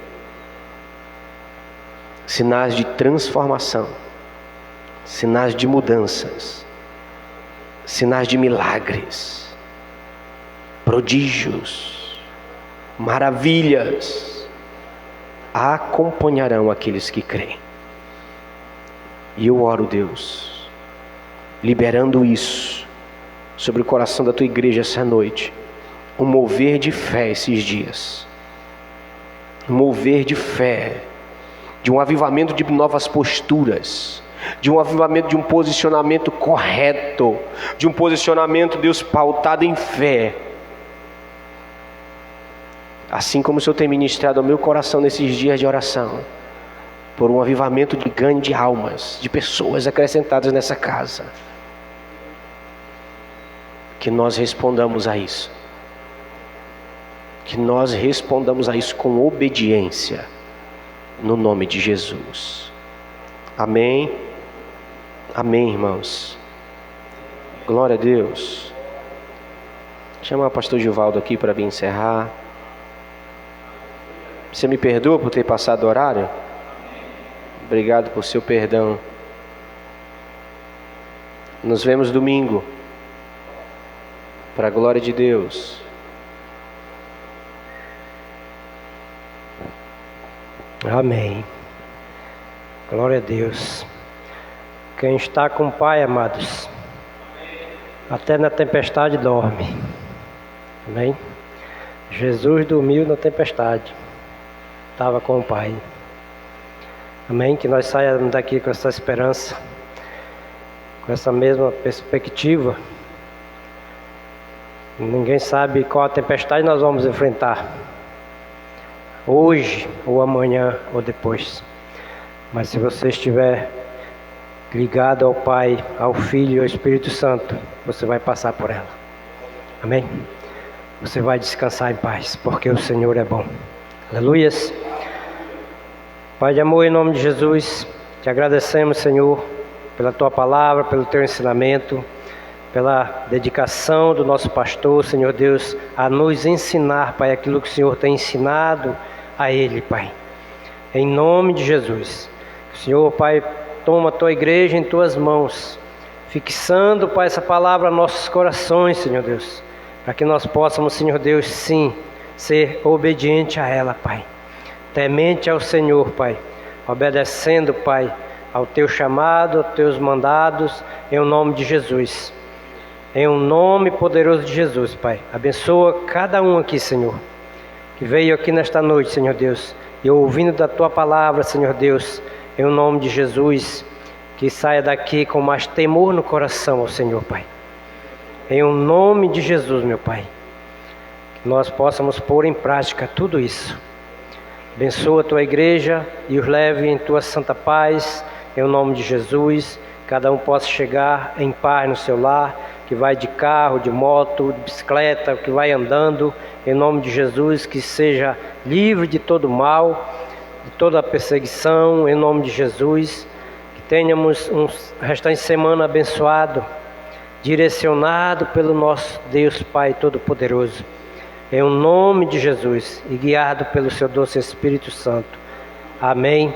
sinais de transformação, sinais de mudanças, sinais de milagres, prodígios, maravilhas acompanharão aqueles que creem. E eu oro, Deus, liberando isso sobre o coração da tua igreja essa noite, um mover de fé esses dias, um mover de fé, de um avivamento de novas posturas, de um avivamento, de um posicionamento correto, de um posicionamento, Deus, pautado em fé. Assim como o Senhor tem ministrado ao meu coração nesses dias de oração, por um avivamento de ganho de almas, de pessoas acrescentadas nessa casa, que nós respondamos a isso, que nós respondamos a isso com obediência, no nome de Jesus. Amém. Amém, irmãos. Glória a Deus. Chama o pastor Gilvaldo aqui para vir encerrar. Você me perdoa por ter passado o horário? Obrigado por seu perdão. Nos vemos domingo, para a glória de Deus. Amém. Glória a Deus. Quem está com o Pai, amados, até na tempestade dorme. Amém? Jesus dormiu na tempestade, estava com o Pai. Amém? Que nós saiamos daqui com essa esperança, com essa mesma perspectiva. Ninguém sabe qual a tempestade nós vamos enfrentar, hoje, ou amanhã, ou depois. Mas se você estiver ligado ao Pai, ao Filho e ao Espírito Santo, você vai passar por ela. Amém? Você vai descansar em paz, porque o Senhor é bom. Aleluias. Pai de amor, em nome de Jesus, te agradecemos, Senhor, pela tua palavra, pelo teu ensinamento, pela dedicação do nosso pastor, Senhor Deus, a nos ensinar, Pai, aquilo que o Senhor tem ensinado a ele, Pai. Em nome de Jesus. Senhor, Pai, toma a tua igreja em tuas mãos, fixando, Pai, essa palavra a nossos corações, Senhor Deus, para que nós possamos, Senhor Deus, sim, ser obediente a ela, Pai, temente ao Senhor, Pai, obedecendo, Pai, ao teu chamado, aos teus mandados, em nome de Jesus, em um nome poderoso de Jesus, Pai. Abençoa cada um aqui, Senhor, que veio aqui nesta noite, Senhor Deus, e ouvindo da tua palavra, Senhor Deus, em nome de Jesus, que saia daqui com mais temor no coração ao Senhor, Pai. Em nome de Jesus, meu Pai. nós possamos pôr em prática tudo isso. Abençoa a tua igreja e os leve em tua santa paz, em nome de Jesus. Cada um possa chegar em paz no seu lar, que vai de carro, de moto, de bicicleta, que vai andando, em nome de Jesus, que seja livre de todo mal, de toda perseguição, em nome de Jesus. Que tenhamos um restante de semana abençoado, direcionado pelo nosso Deus Pai Todo-Poderoso, em nome de Jesus, e guiado pelo seu doce Espírito Santo. Amém.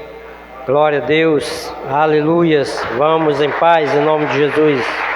Glória a Deus. Aleluias. Vamos em paz, em nome de Jesus.